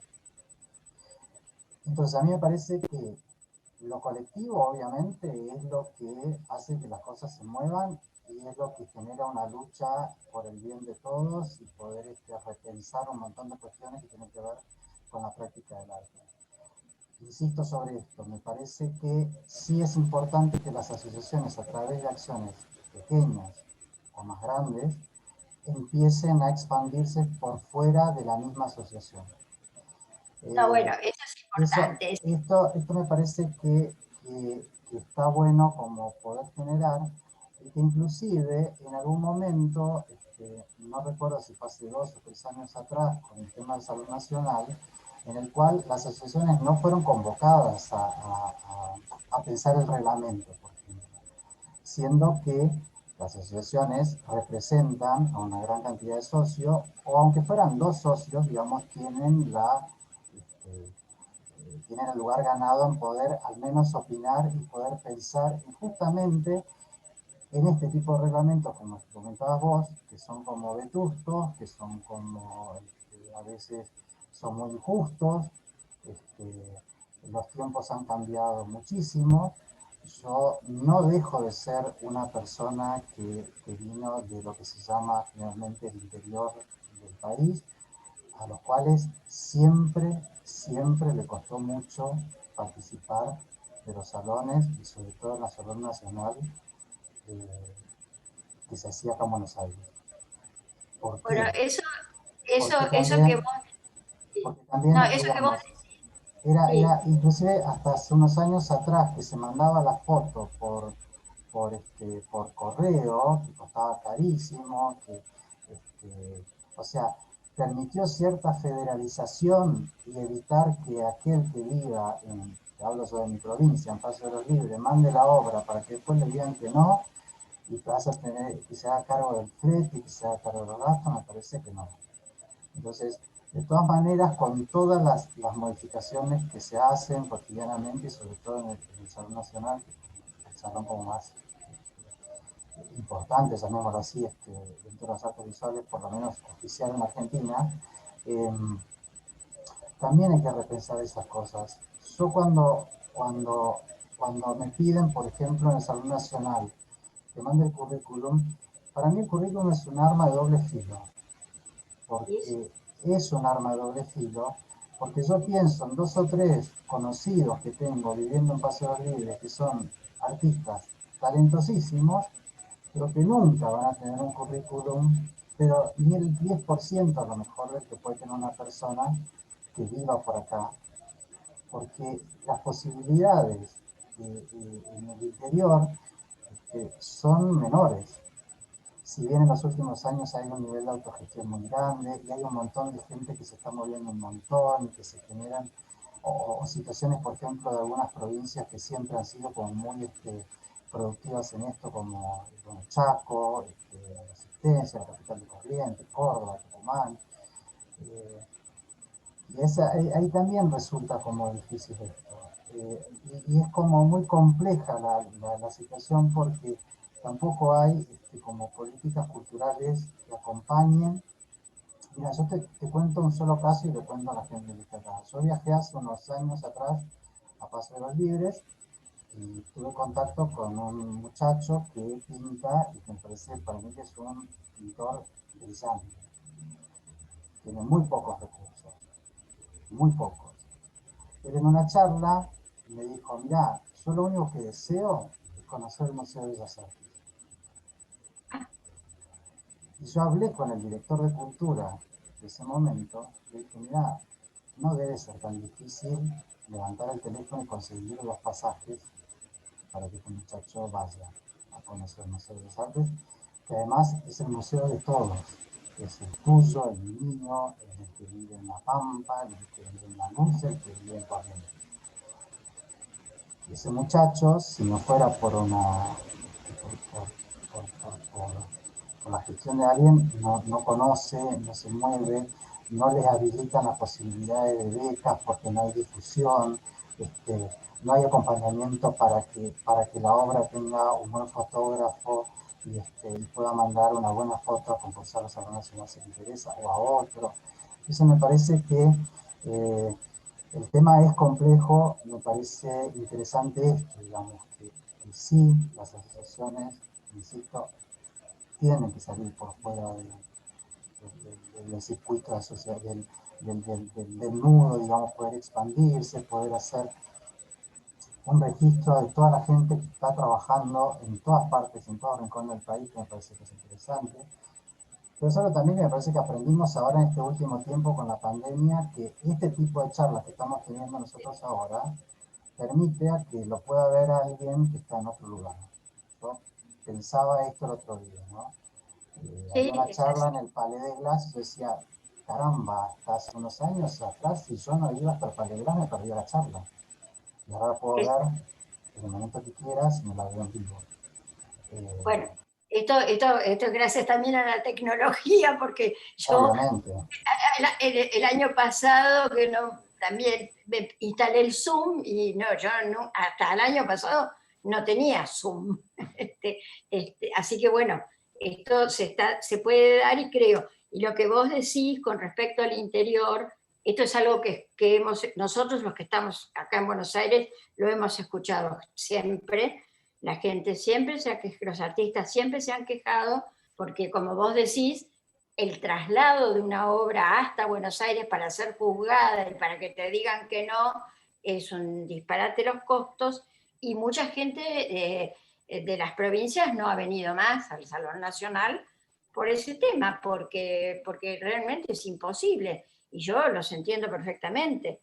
Entonces a mí me parece que lo colectivo, obviamente, es lo que hace que las cosas se muevan, y es lo que genera una lucha por el bien de todos y poder repensar un montón de cuestiones que tienen que ver con la práctica del arte. Insisto sobre esto, me parece que sí es importante que las asociaciones, a través de acciones pequeñas o más grandes, empiecen a expandirse por fuera de la misma asociación. No, bueno, eso es importante. Esto me parece que está bueno como poder generar, y que inclusive en algún momento, no recuerdo si fue hace 2 o 3 años atrás, con el tema de salud nacional, en el cual las asociaciones no fueron convocadas a pensar el reglamento, por ejemplo, siendo que las asociaciones representan a una gran cantidad de socios, o aunque fueran 2 socios, digamos, tienen el lugar ganado en poder al menos opinar y poder pensar justamente en este tipo de reglamentos, como comentabas vos, que son como vetustos, que son como, a veces son muy injustos, los tiempos han cambiado muchísimo. Yo no dejo de ser una persona que vino de lo que se llama finalmente el interior del país, a los cuales siempre le costó mucho participar de los salones, y sobre todo en la Salón Nacional, que se hacía acá en Buenos Aires. ¿Por Bueno, qué? eso que vos, Porque también, no, eso que vos digamos, decís, era inclusive hasta hace unos años atrás, que se mandaba la foto por correo, que costaba carísimo, o sea, permitió cierta federalización y evitar que aquel que viva en hablo sobre mi provincia, en Paso de los Libres, mande la obra para que después le digan que no, y que vas a tener que se haga cargo del flete y que se haga cargo de los gastos, me parece que no. Entonces, de todas maneras, con todas las modificaciones que se hacen cotidianamente, y sobre todo en el Salón Nacional, el salón como más importante, llamémoslo así, dentro de las artes visuales, por lo menos oficial en Argentina, eh, también hay que repensar esas cosas. Yo cuando me piden, por ejemplo, en el Salón Nacional, que mande el currículum, para mí el currículum es un arma de doble filo, porque es un arma de doble filo, porque yo pienso en 2 o 3 conocidos que tengo viviendo en Paseo Libre, que son artistas talentosísimos, pero que nunca van a tener un currículum, pero ni el 10% a lo mejor del que puede tener una persona que viva por acá, porque las posibilidades en el interior son menores. Si bien en los últimos años hay un nivel de autogestión muy grande y hay un montón de gente que se está moviendo un montón y que se generan, o situaciones, por ejemplo, de algunas provincias que siempre han sido como muy productivas en esto, como Chaco, Resistencia, la capital de Corrientes, Córdoba, Tucumán. Y ahí también resulta como difícil esto. Y es como muy compleja la situación porque tampoco hay como políticas culturales que acompañen. Mira, yo te cuento un solo caso y le cuento a la gente que está acá. Yo viajé hace unos años atrás a Paso de los Libres y tuve contacto con un muchacho que pinta y que me parece para mí que es un pintor brillante. Tiene muy pocos recursos, muy pocos. Él en una charla me dijo, mirá, yo lo único que deseo es conocer el Museo de Bellas Artes. Y yo hablé con el director de cultura de ese momento, y le dije, mirá, no debe ser tan difícil levantar el teléfono y conseguir los pasajes para que este muchacho vaya a conocer el Museo de Bellas Artes, que además es el museo de todos. Es el tuyo, el mío, el que vive en La Pampa, el que vive en La Luz, el que vive en Corrientes. Ese muchacho, si no fuera por por la gestión de alguien, no conoce, no se mueve, no les habilitan las posibilidades de becas porque no hay difusión, no hay acompañamiento para que la obra tenga un buen fotógrafo y pueda mandar una buena foto a concursarlos a alguna si no se le interesa o a otro. Eso me parece que el tema es complejo, me parece interesante esto, digamos, que sí, las asociaciones, insisto, tienen que salir por fuera del circuito del nudo, digamos, poder expandirse, poder hacer un registro de toda la gente que está trabajando en todas partes, en todo rincón del país, que me parece que es interesante. Pero es algo también que me parece que aprendimos ahora en este último tiempo con la pandemia, que este tipo de charlas que estamos teniendo nosotros ahora permite a que lo pueda ver alguien que está en otro lugar. Yo pensaba esto el otro día, ¿no? Había una charla en el Palais de Glace y yo decía, caramba, hasta hace unos años atrás, si yo no iba hasta el Palais de Glace me perdía la charla. Y ahora la puedo ver en el momento que quieras y me la veo en vivo. Bueno, esto es gracias también a la tecnología, porque yo Obviamente. el año pasado que no, también me instalé el Zoom y no, yo no, hasta el año pasado no tenía Zoom. Así que bueno, esto se puede dar y creo. Y lo que vos decís con respecto al interior, esto es algo que nosotros los que estamos acá en Buenos Aires lo hemos escuchado siempre. La gente siempre los artistas siempre se han quejado porque, como vos decís, el traslado de una obra hasta Buenos Aires para ser juzgada y para que te digan que no, es un disparate los costos, y mucha gente de las provincias no ha venido más al Salón Nacional por ese tema, porque realmente es imposible, y yo los entiendo perfectamente.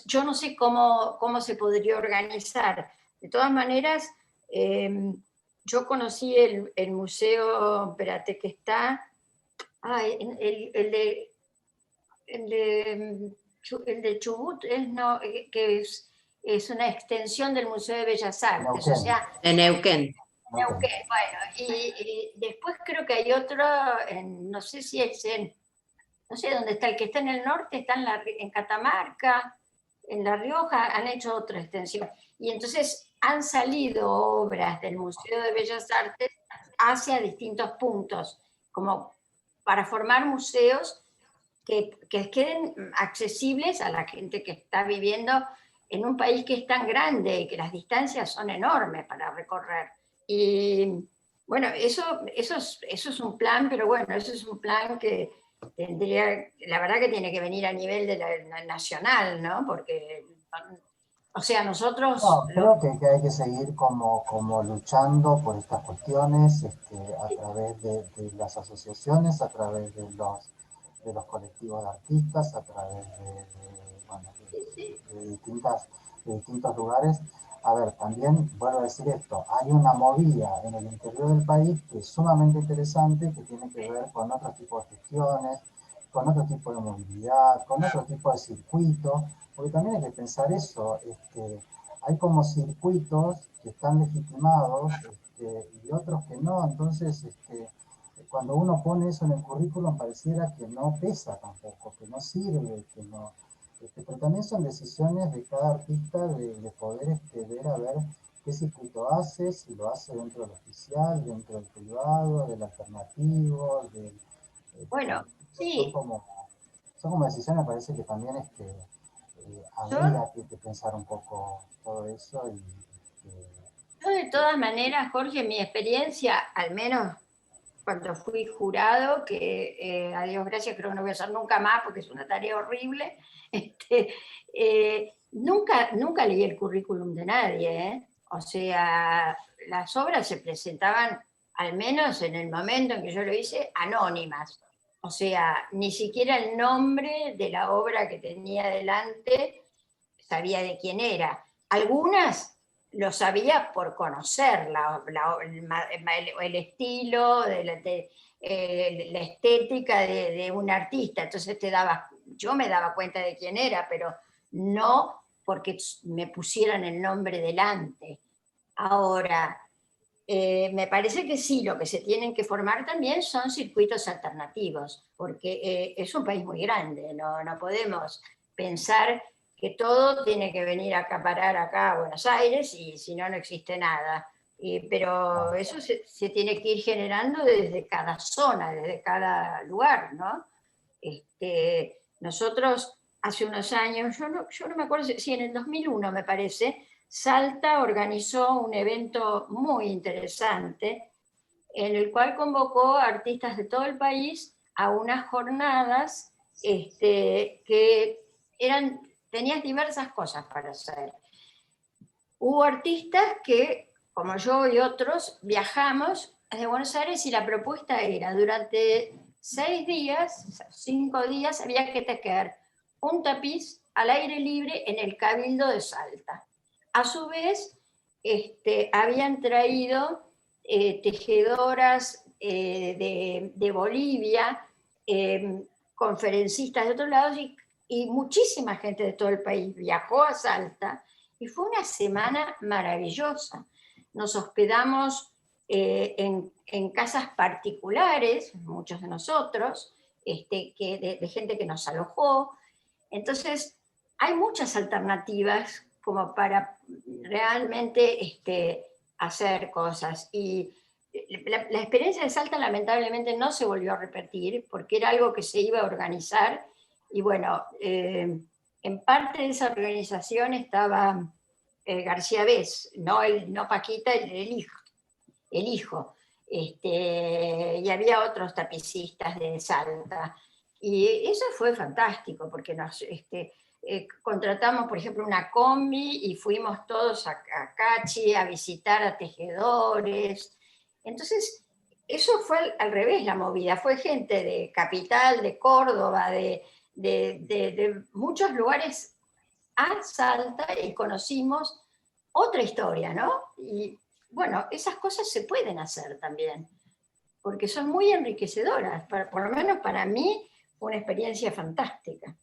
Yo no sé cómo se podría organizar. De todas maneras, yo conocí el museo, espérate, que está, el de el de Chubut es, no, que es una extensión del Museo de Bellas Artes, Neuquén. o sea, En Neuquén. Neuquén, bueno, y después creo que hay otro, no sé si es no sé dónde está, el que está en el norte, está en Catamarca, en La Rioja, han hecho otra extensión. Y entonces han salido obras del Museo de Bellas Artes hacia distintos puntos, como para formar museos que queden accesibles a la gente que está viviendo en un país que es tan grande y que las distancias son enormes para recorrer. Y bueno, eso es un plan, pero bueno, eso es un plan que tendría, la verdad que tiene que venir a nivel de la nacional, ¿no? Porque, o sea, nosotros... No, creo que hay que seguir como luchando por estas cuestiones a través de las asociaciones, a través de los colectivos de artistas, a través bueno, de distintos lugares. A ver, también vuelvo a decir esto, hay una movida en el interior del país que es sumamente interesante, que tiene que ver con otro tipo de gestiones, con otro tipo de movilidad, con otro tipo de circuito, porque también hay que pensar eso, hay como circuitos que están legitimados y otros que no, entonces cuando uno pone eso en el currículum pareciera que no pesa tampoco, que no sirve, que no... pero también son decisiones de cada artista de poder ver a ver qué circuito hace, si lo hace dentro del oficial, dentro del privado, del alternativo, del... Bueno, sí, son como decisiones, parece que también yo, habría que pensar un poco todo eso y... yo de todas maneras, Jorge, mi experiencia, al menos cuando fui jurado, que a Dios gracias creo que no voy a hacer nunca más porque es una tarea horrible, nunca leí el currículum de nadie, ¿eh? O sea, las obras se presentaban, al menos en el momento en que yo lo hice, anónimas. O sea, ni siquiera el nombre de la obra que tenía delante sabía de quién era. Algunas lo sabía por conocer el estilo, la estética de un artista. Entonces yo me daba cuenta de quién era, pero no porque me pusieran el nombre delante. Ahora, me parece que sí, lo que se tienen que formar también son circuitos alternativos, porque es un país muy grande, no podemos pensar que todo tiene que venir a acaparar acá a Buenos Aires y si no, no existe nada. Pero eso se tiene que ir generando desde cada zona, desde cada lugar, ¿no? Nosotros hace unos años, yo no me acuerdo si en el 2001 me parece, Salta organizó un evento muy interesante en el cual convocó a artistas de todo el país a unas jornadas que tenías diversas cosas para hacer. Hubo artistas que, como yo y otros, viajamos desde Buenos Aires y la propuesta era durante 6 días, 5 días, había que tejer un tapiz al aire libre en el Cabildo de Salta. A su vez, habían traído tejedoras de Bolivia, conferencistas de otros lados y muchísima gente de todo el país viajó a Salta y fue una semana maravillosa. Nos hospedamos en casas particulares, muchos de nosotros, de gente que nos alojó. Entonces, hay muchas alternativas como para realmente hacer cosas. Y la experiencia de Salta lamentablemente no se volvió a repetir porque era algo que se iba a organizar. Y bueno, en parte de esa organización estaba García Bés, no Paquita, el hijo. Y había otros tapicistas de Salta. Y eso fue fantástico, porque nos contratamos, por ejemplo, una combi y fuimos todos a Cachi a visitar a tejedores. Entonces, eso fue al revés la movida. Fue gente de Capital, de Córdoba, de muchos lugares a Salta y conocimos otra historia, ¿no? Y bueno, esas cosas se pueden hacer también, porque son muy enriquecedoras. Por lo menos para mí, fue una experiencia fantástica.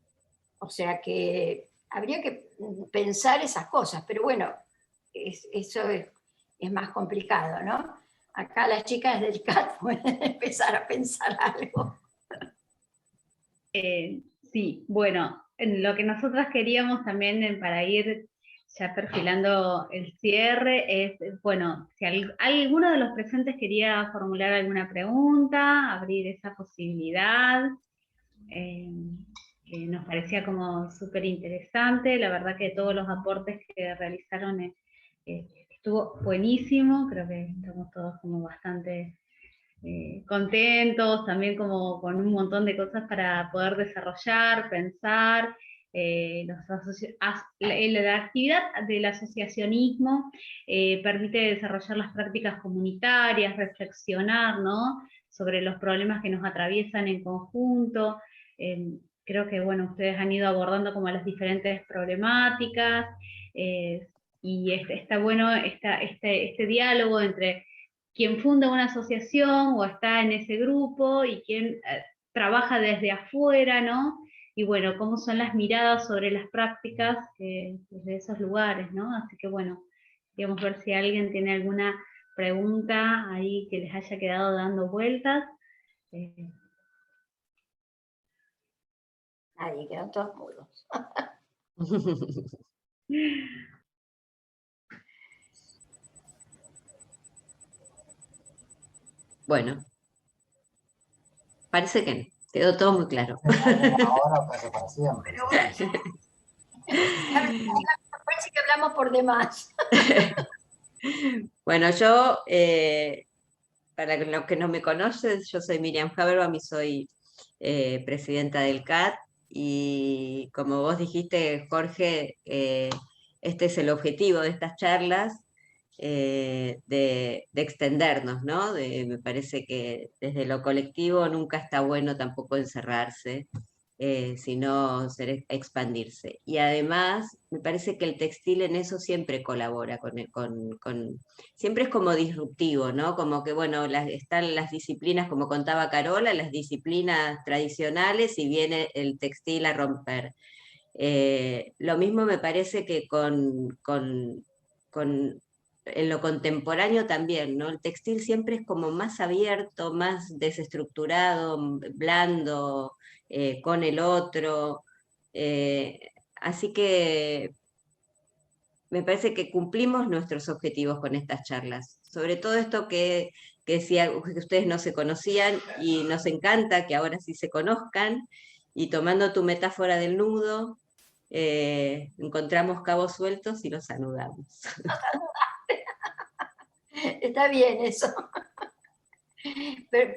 O sea que habría que pensar esas cosas, pero bueno, eso es más complicado, ¿no? Acá las chicas del CAT pueden empezar a pensar algo. Sí, bueno, en lo que nosotras queríamos también para ir ya perfilando el cierre es, bueno, si alguno de los presentes quería formular alguna pregunta, abrir esa posibilidad, que nos parecía como súper interesante. La verdad que todos los aportes que realizaron estuvo buenísimo, creo que estamos todos como bastante contentos, también como con un montón de cosas para poder desarrollar, pensar. La actividad del asociacionismo permite desarrollar las prácticas comunitarias, reflexionar, ¿no?, sobre los problemas que nos atraviesan en conjunto. Creo que, bueno, ustedes han ido abordando como las diferentes problemáticas, y está bueno este diálogo entre quien funda una asociación o está en ese grupo y quien trabaja desde afuera, ¿no? Y bueno, cómo son las miradas sobre las prácticas desde esos lugares, ¿no? Así que bueno, queríamos ver si alguien tiene alguna pregunta ahí que les haya quedado dando vueltas. Nadie, quedan todos mudos. Bueno, parece que no. Quedó todo muy claro. Ahora pasa para siempre. Pero bueno, parece que hablamos por demás. Bueno, yo, para los que no me conocen, yo soy Miriam Haberbaum y soy presidenta del CAT. Y como vos dijiste, Jorge, este es el objetivo de estas charlas, de extendernos, ¿no? Me parece que desde lo colectivo nunca está bueno tampoco encerrarse, sino expandirse. Y además, me parece que el textil en eso siempre colabora, siempre es como disruptivo, ¿no? Como que, bueno, están las disciplinas, como contaba Carola, las disciplinas tradicionales y viene el textil a romper. Lo mismo me parece que en lo contemporáneo también, ¿no? El textil siempre es como más abierto, más desestructurado, blando, con el otro. Así que me parece que cumplimos nuestros objetivos con estas charlas. Sobre todo esto que decía que ustedes no se conocían y nos encanta que ahora sí se conozcan, y tomando tu metáfora del nudo, encontramos cabos sueltos y los anudamos. Está bien eso. Pero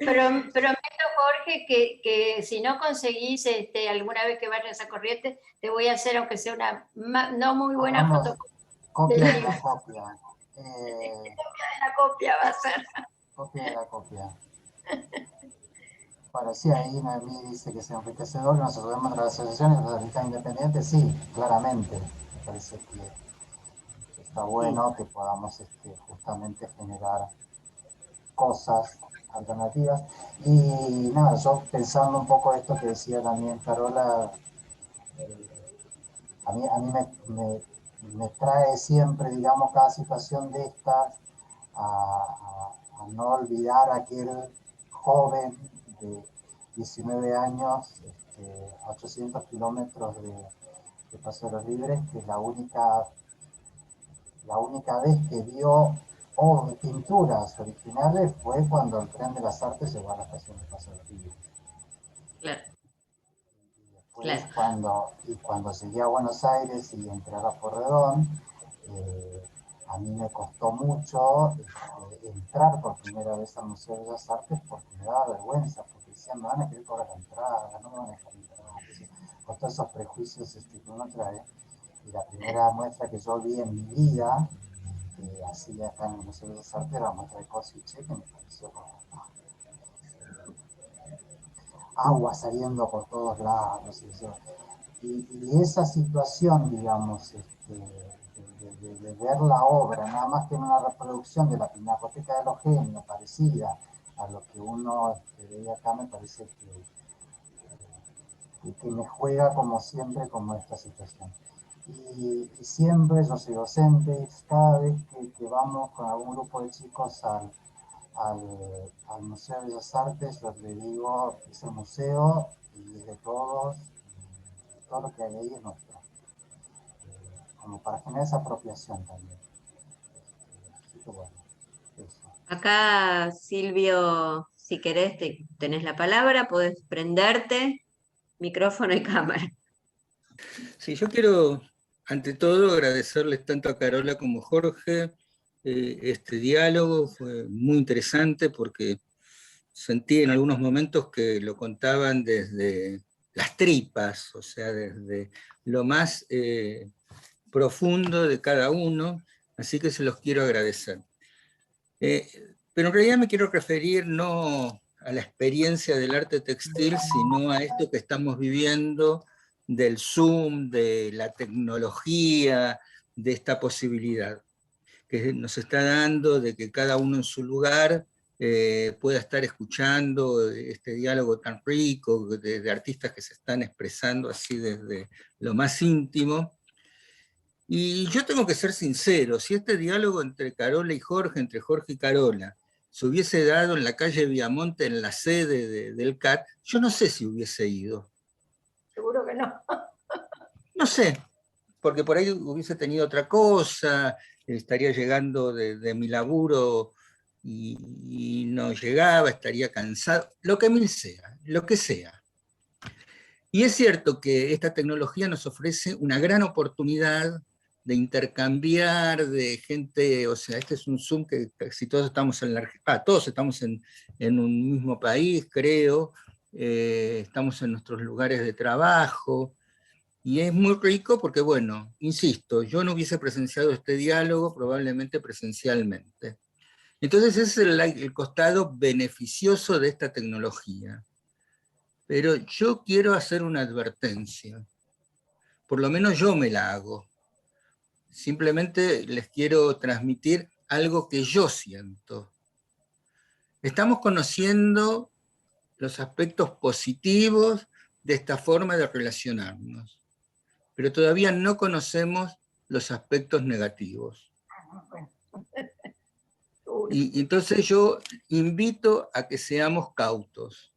prometo, Jorge, que si no conseguís alguna vez que vayas a Corrientes, te voy a hacer, aunque sea una no muy buena fotocopia. Copia de la copia. Copia de la copia va a ser. Copia de la copia. Bueno, sí, ahí Noemí dice que es enriquecedor que nos asociemos a las asociaciones de artistas independientes. Sí, claramente. Me parece que está bueno que podamos justamente generar cosas alternativas. Y nada, yo pensando un poco esto que decía también Carola, a mí me trae siempre, digamos, cada situación de estas a no olvidar a aquel joven de 19 años, 800 kilómetros de Paso de los Libres, que es la única vez que vio pinturas originales fue cuando el Tren de las Artes llegó a la estación de Paso de los Libres. Claro. Y después cuando llegué a Buenos Aires y entré a la Porredón, a mí me costó mucho entrar por primera vez al Museo de las Artes porque me daba vergüenza, porque decían, me van a querer cobrar la entrada, no me van a dejar entrar, con todos esos prejuicios que uno trae. Y la primera muestra que yo vi en mi vida, así acá en el Museo de las Artes, era la muestra de Kossice, que me pareció como agua saliendo por todos lados. Y esa situación, digamos, de ver la obra, nada más que en una reproducción de la Pinacoteca de los Genios, parecida a lo que uno veía acá, me parece que que me juega como siempre como esta situación. Y siempre, yo soy docente, cada vez que vamos con algún grupo de chicos al Museo de Bellas Artes, yo les digo, es el museo y es de todos, y todo lo que hay ahí es nuestro. Como para generar esa apropiación también. Así que bueno, eso. Acá, Silvio, si querés, tenés la palabra, podés prenderte, micrófono y cámara. Sí, yo quiero, ante todo, agradecerles tanto a Carola como a Jorge. Este diálogo fue muy interesante porque sentí en algunos momentos que lo contaban desde las tripas, o sea, desde lo más profundo de cada uno, así que se los quiero agradecer. Pero en realidad me quiero referir no a la experiencia del arte textil, sino a esto que estamos viviendo del Zoom, de la tecnología, de esta posibilidad que nos está dando de que cada uno en su lugar pueda estar escuchando este diálogo tan rico de artistas que se están expresando así desde lo más íntimo. Y yo tengo que ser sincero, si este diálogo entre Carola y Jorge, entre Jorge y Carola, se hubiese dado en la calle Viamonte, en la sede del CAT, yo no sé si hubiese ido. Seguro que no. No sé, porque por ahí hubiese tenido otra cosa, estaría llegando de mi laburo y no llegaba, estaría cansado, lo que mil sea, lo que sea. Y es cierto que esta tecnología nos ofrece una gran oportunidad de intercambiar, de gente, o sea, este es un Zoom que si todos estamos en todos estamos en un mismo país, creo, estamos en nuestros lugares de trabajo, y es muy rico porque, bueno, insisto, yo no hubiese presenciado este diálogo probablemente presencialmente. Entonces ese es el costado beneficioso de esta tecnología. Pero yo quiero hacer una advertencia, por lo menos yo me la hago. Simplemente les quiero transmitir algo que yo siento. Estamos conociendo los aspectos positivos de esta forma de relacionarnos, pero todavía no conocemos los aspectos negativos. Y entonces yo invito a que seamos cautos.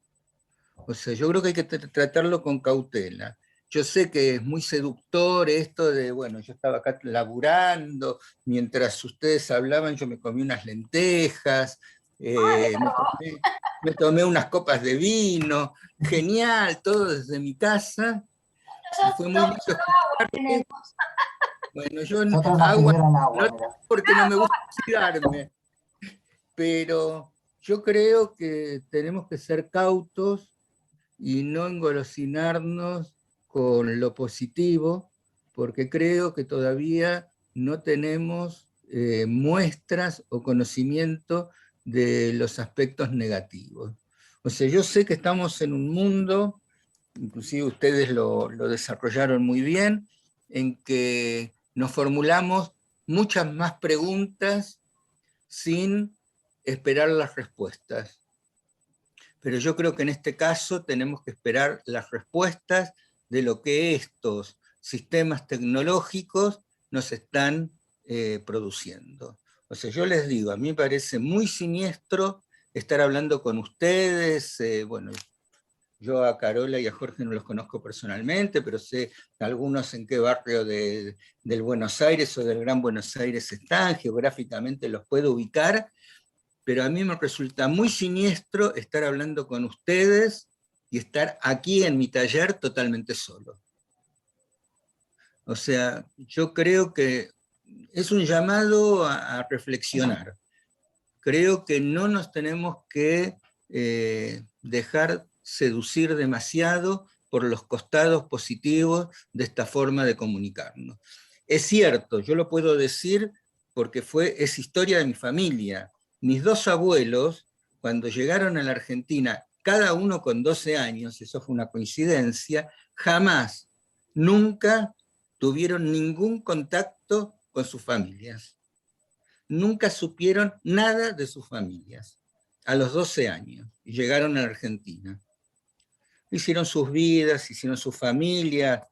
O sea, yo creo que hay que tratarlo con cautela. Yo sé que es muy seductor esto de, bueno, yo estaba acá laburando, mientras ustedes hablaban yo me comí unas lentejas, me tomé unas copas de vino, genial, todo desde mi casa. Y fue muy lindo escucharte. Bueno, yo Nosotros nos agua, pidieron no agua, mira. porque no me gusta oxidarme, pero yo creo que tenemos que ser cautos y no engolosinarnos con lo positivo, porque creo que todavía no tenemos muestras o conocimiento de los aspectos negativos. O sea, yo sé que estamos en un mundo, inclusive ustedes lo desarrollaron muy bien, en que nos formulamos muchas más preguntas sin esperar las respuestas. Pero yo creo que en este caso tenemos que esperar las respuestas de lo que estos sistemas tecnológicos nos están produciendo. O sea, yo les digo, a mí me parece muy siniestro estar hablando con ustedes, bueno, yo a Carola y a Jorge no los conozco personalmente, pero sé algunos en qué barrio del Buenos Aires o del Gran Buenos Aires están, geográficamente los puedo ubicar, pero a mí me resulta muy siniestro estar hablando con ustedes y estar aquí en mi taller totalmente solo. O sea, yo creo que es un llamado a reflexionar. Creo que no nos tenemos que dejar seducir demasiado por los costados positivos de esta forma de comunicarnos. Es cierto, yo lo puedo decir porque es historia de mi familia. Mis dos abuelos, cuando llegaron a la Argentina, cada uno con 12 años, eso fue una coincidencia, jamás, nunca tuvieron ningún contacto con sus familias. Nunca supieron nada de sus familias a los 12 años y llegaron a la Argentina. hicieron sus vidas, hicieron su familia,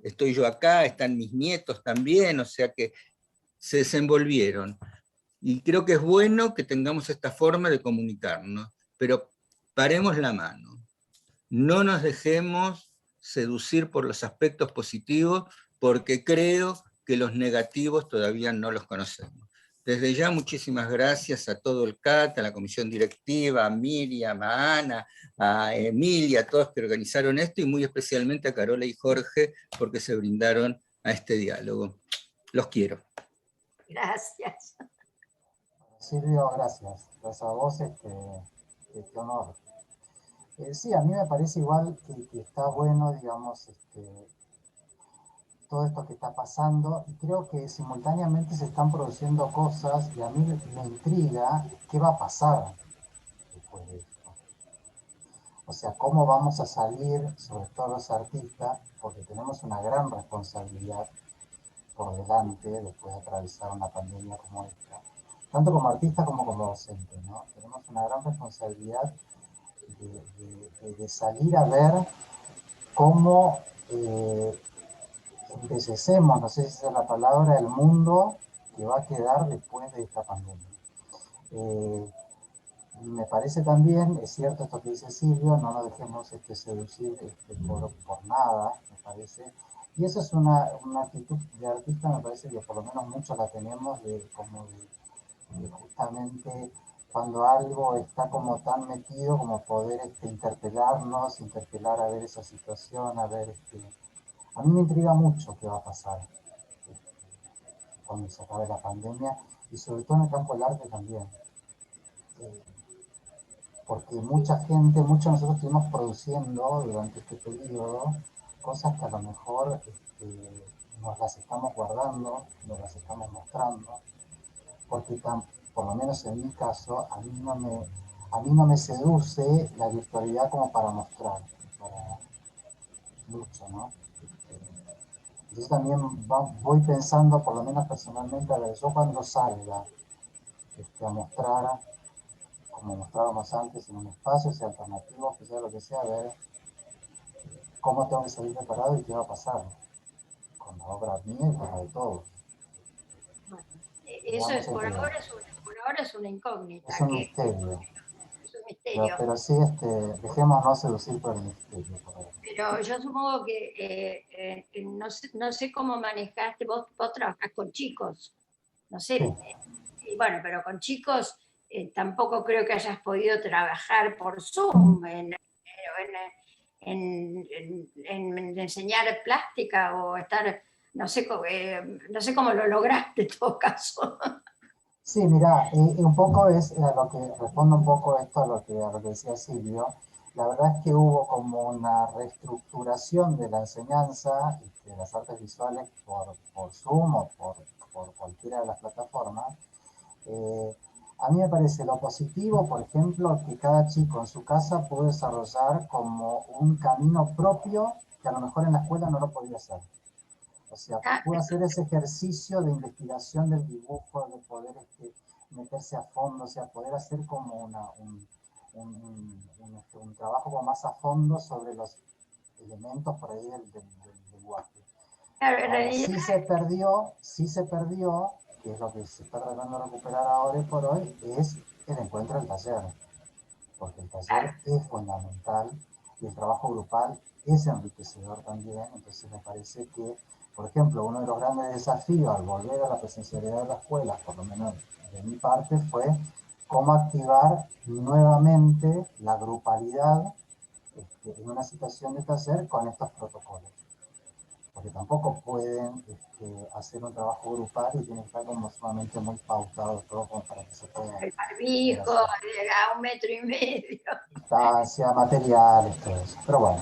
estoy yo acá, están mis nietos también, o sea que se desenvolvieron. Y creo que es bueno que tengamos esta forma de comunicarnos, pero paremos la mano. No nos dejemos seducir por los aspectos positivos, porque creo que los negativos todavía no los conocemos. Desde ya, muchísimas gracias a todo el CAT, a la comisión directiva, a Miriam, a Ana, a Emilia, a todos que organizaron esto, y muy especialmente a Carola y Jorge, porque se brindaron a este diálogo. Los quiero. Gracias. Silvio, gracias. Gracias a vos, qué honor. Sí, a mí me parece igual que está bueno, digamos, todo esto que está pasando, y creo que simultáneamente se están produciendo cosas, y a mí me intriga qué va a pasar después de esto. O sea, cómo vamos a salir, sobre todo los artistas, porque tenemos una gran responsabilidad por delante después de atravesar una pandemia como esta, tanto como artista como docente, ¿no? Tenemos una gran responsabilidad de salir a ver cómo embellecemos, no sé si esa es la palabra, el mundo que va a quedar después de esta pandemia. Me parece también, es cierto esto que dice Silvio, no nos dejemos seducir por nada, me parece. Y esa es una actitud de artista, me parece que por lo menos muchos la tenemos, de justamente cuando algo está como tan metido como poder interpelarnos, interpelar a ver esa situación, a ver, a mí me intriga mucho qué va a pasar cuando se acabe la pandemia, y sobre todo en el campo del arte también. Porque mucha gente, muchos de nosotros estuvimos produciendo durante este periodo cosas que a lo mejor nos las estamos guardando, nos las estamos mostrando, porque por lo menos en mi caso, a mí no me seduce la virtualidad como para mostrar, para mucho, ¿no? Yo también voy pensando, por lo menos personalmente, a ver, yo cuando salga a mostrar, como mostrábamos antes, en un espacio, sea alternativo, que sea lo que sea, a ver cómo tengo que salir preparado y qué va a pasar con la obra mía y con la de todos. Bueno, eso es, por ahora es una incógnita. Es un misterio. Es un misterio. Pero sí, dejémonos seducir por el misterio. Pero yo supongo que no sé cómo manejaste, vos trabajás con chicos, no sé, Sí. bueno, pero con chicos tampoco creo que hayas podido trabajar por Zoom en enseñar plástica o estar, no sé cómo lo lograste en todo caso. Sí, mira, un poco es a lo que respondo un poco esto a lo que decía Silvio. La verdad es que hubo como una reestructuración de la enseñanza de las artes visuales por Zoom o por cualquiera de las plataformas. A mí me parece lo positivo, por ejemplo, que cada chico en su casa puede desarrollar como un camino propio que a lo mejor en la escuela no lo podía hacer. O sea, puede hacer ese ejercicio de investigación del dibujo, de poder meterse a fondo, o sea, poder hacer como un trabajo como más a fondo sobre los elementos por ahí del lenguaje. Claro, en Ahora, realidad, sí se perdió, que es lo que se está tratando de recuperar ahora y por hoy, es el encuentro del taller. Porque el taller es fundamental y el trabajo grupal es enriquecedor también. Entonces me parece que, por ejemplo, uno de los grandes desafíos al volver a la presencialidad de la escuela, por lo menos de mi parte, fue cómo activar nuevamente la grupalidad en una situación de taller con estos protocolos. Porque tampoco pueden hacer un trabajo grupal y tienen que estar como sumamente muy pautado todo como para que se pueda el barbijo, a 1,5 metros. Distancia, materiales, todo eso. Pero bueno.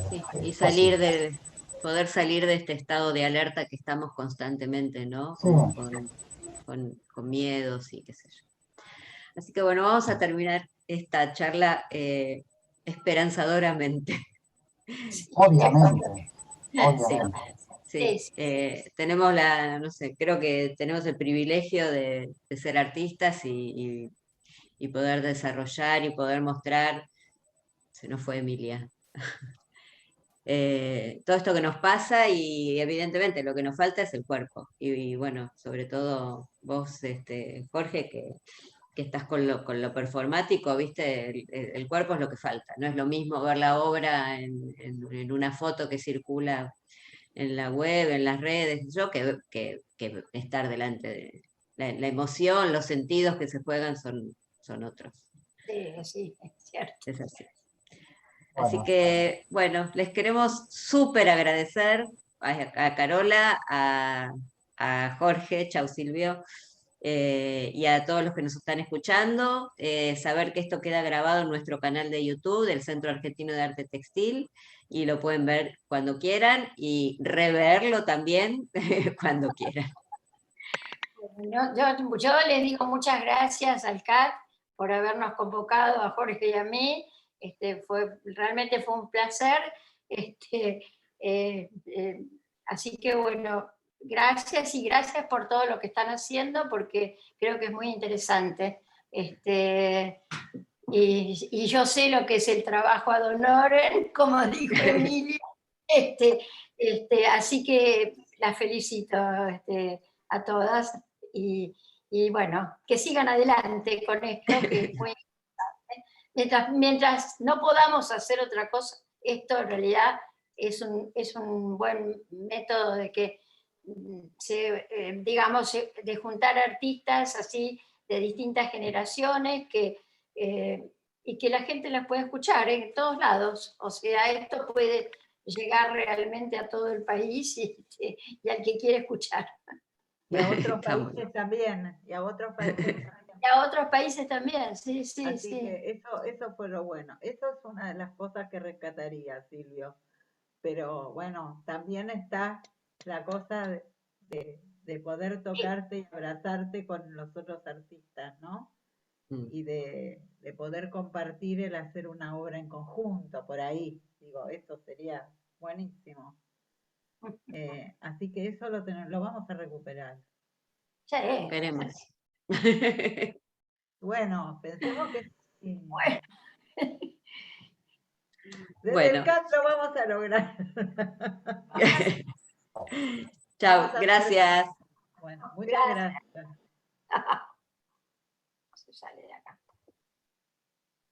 Sí, y posible. poder salir de este estado de alerta que estamos constantemente, ¿no? Sí. Como con miedos y qué sé yo. Así que bueno, vamos a terminar esta charla esperanzadoramente. Obviamente. Sí, Obviamente. sí. Tenemos no sé, creo que tenemos el privilegio de ser artistas y poder desarrollar y poder mostrar. Se nos fue Emilia. todo esto que nos pasa y evidentemente lo que nos falta es el cuerpo. Y bueno, sobre todo vos, Jorge, que estás con lo performático, ¿viste? El cuerpo es lo que falta. No es lo mismo ver la obra en una foto que circula en la web, en las redes, que estar delante de la emoción, los sentidos que se juegan son otros. Sí, sí, es cierto. Es así. Bueno. Así que, bueno, les queremos súper agradecer a Carola, a Jorge, chau Silvio, y a todos los que nos están escuchando, saber que esto queda grabado en nuestro canal de YouTube del Centro Argentino de Arte Textil, y lo pueden ver cuando quieran, y reverlo también cuando quieran. Yo les digo muchas gracias al CAT por habernos convocado a Jorge y a mí. Realmente fue un placer. Así que bueno, gracias y gracias por todo lo que están haciendo, porque creo que es muy interesante. Y yo sé lo que es el trabajo ad honorem, como dijo Emilio. Así que las felicito a todas y bueno, que sigan adelante con esto, que es muy importante. Mientras no podamos hacer otra cosa, esto en realidad es un buen método de que, digamos, de juntar artistas así de distintas generaciones y que la gente las pueda escuchar en todos lados. O sea, esto puede llegar realmente a todo el país y al que quiere escuchar. Y a otros países también, y a otros países también. Y a otros países también, sí, sí, Así sí. que eso fue lo bueno. Eso es una de las cosas que rescataría, Silvio. Pero bueno, también está la cosa de poder tocarte y abrazarte con los otros artistas, ¿no? Y de poder compartir el hacer una obra en conjunto, por ahí. Digo, eso sería buenísimo. Así que eso lo vamos a recuperar. Sí. Queremos. Bueno, pensemos que sí. Bueno. Desde el CAT lo vamos a lograr. Chao, gracias. Bueno, muchas gracias. Se sale de acá.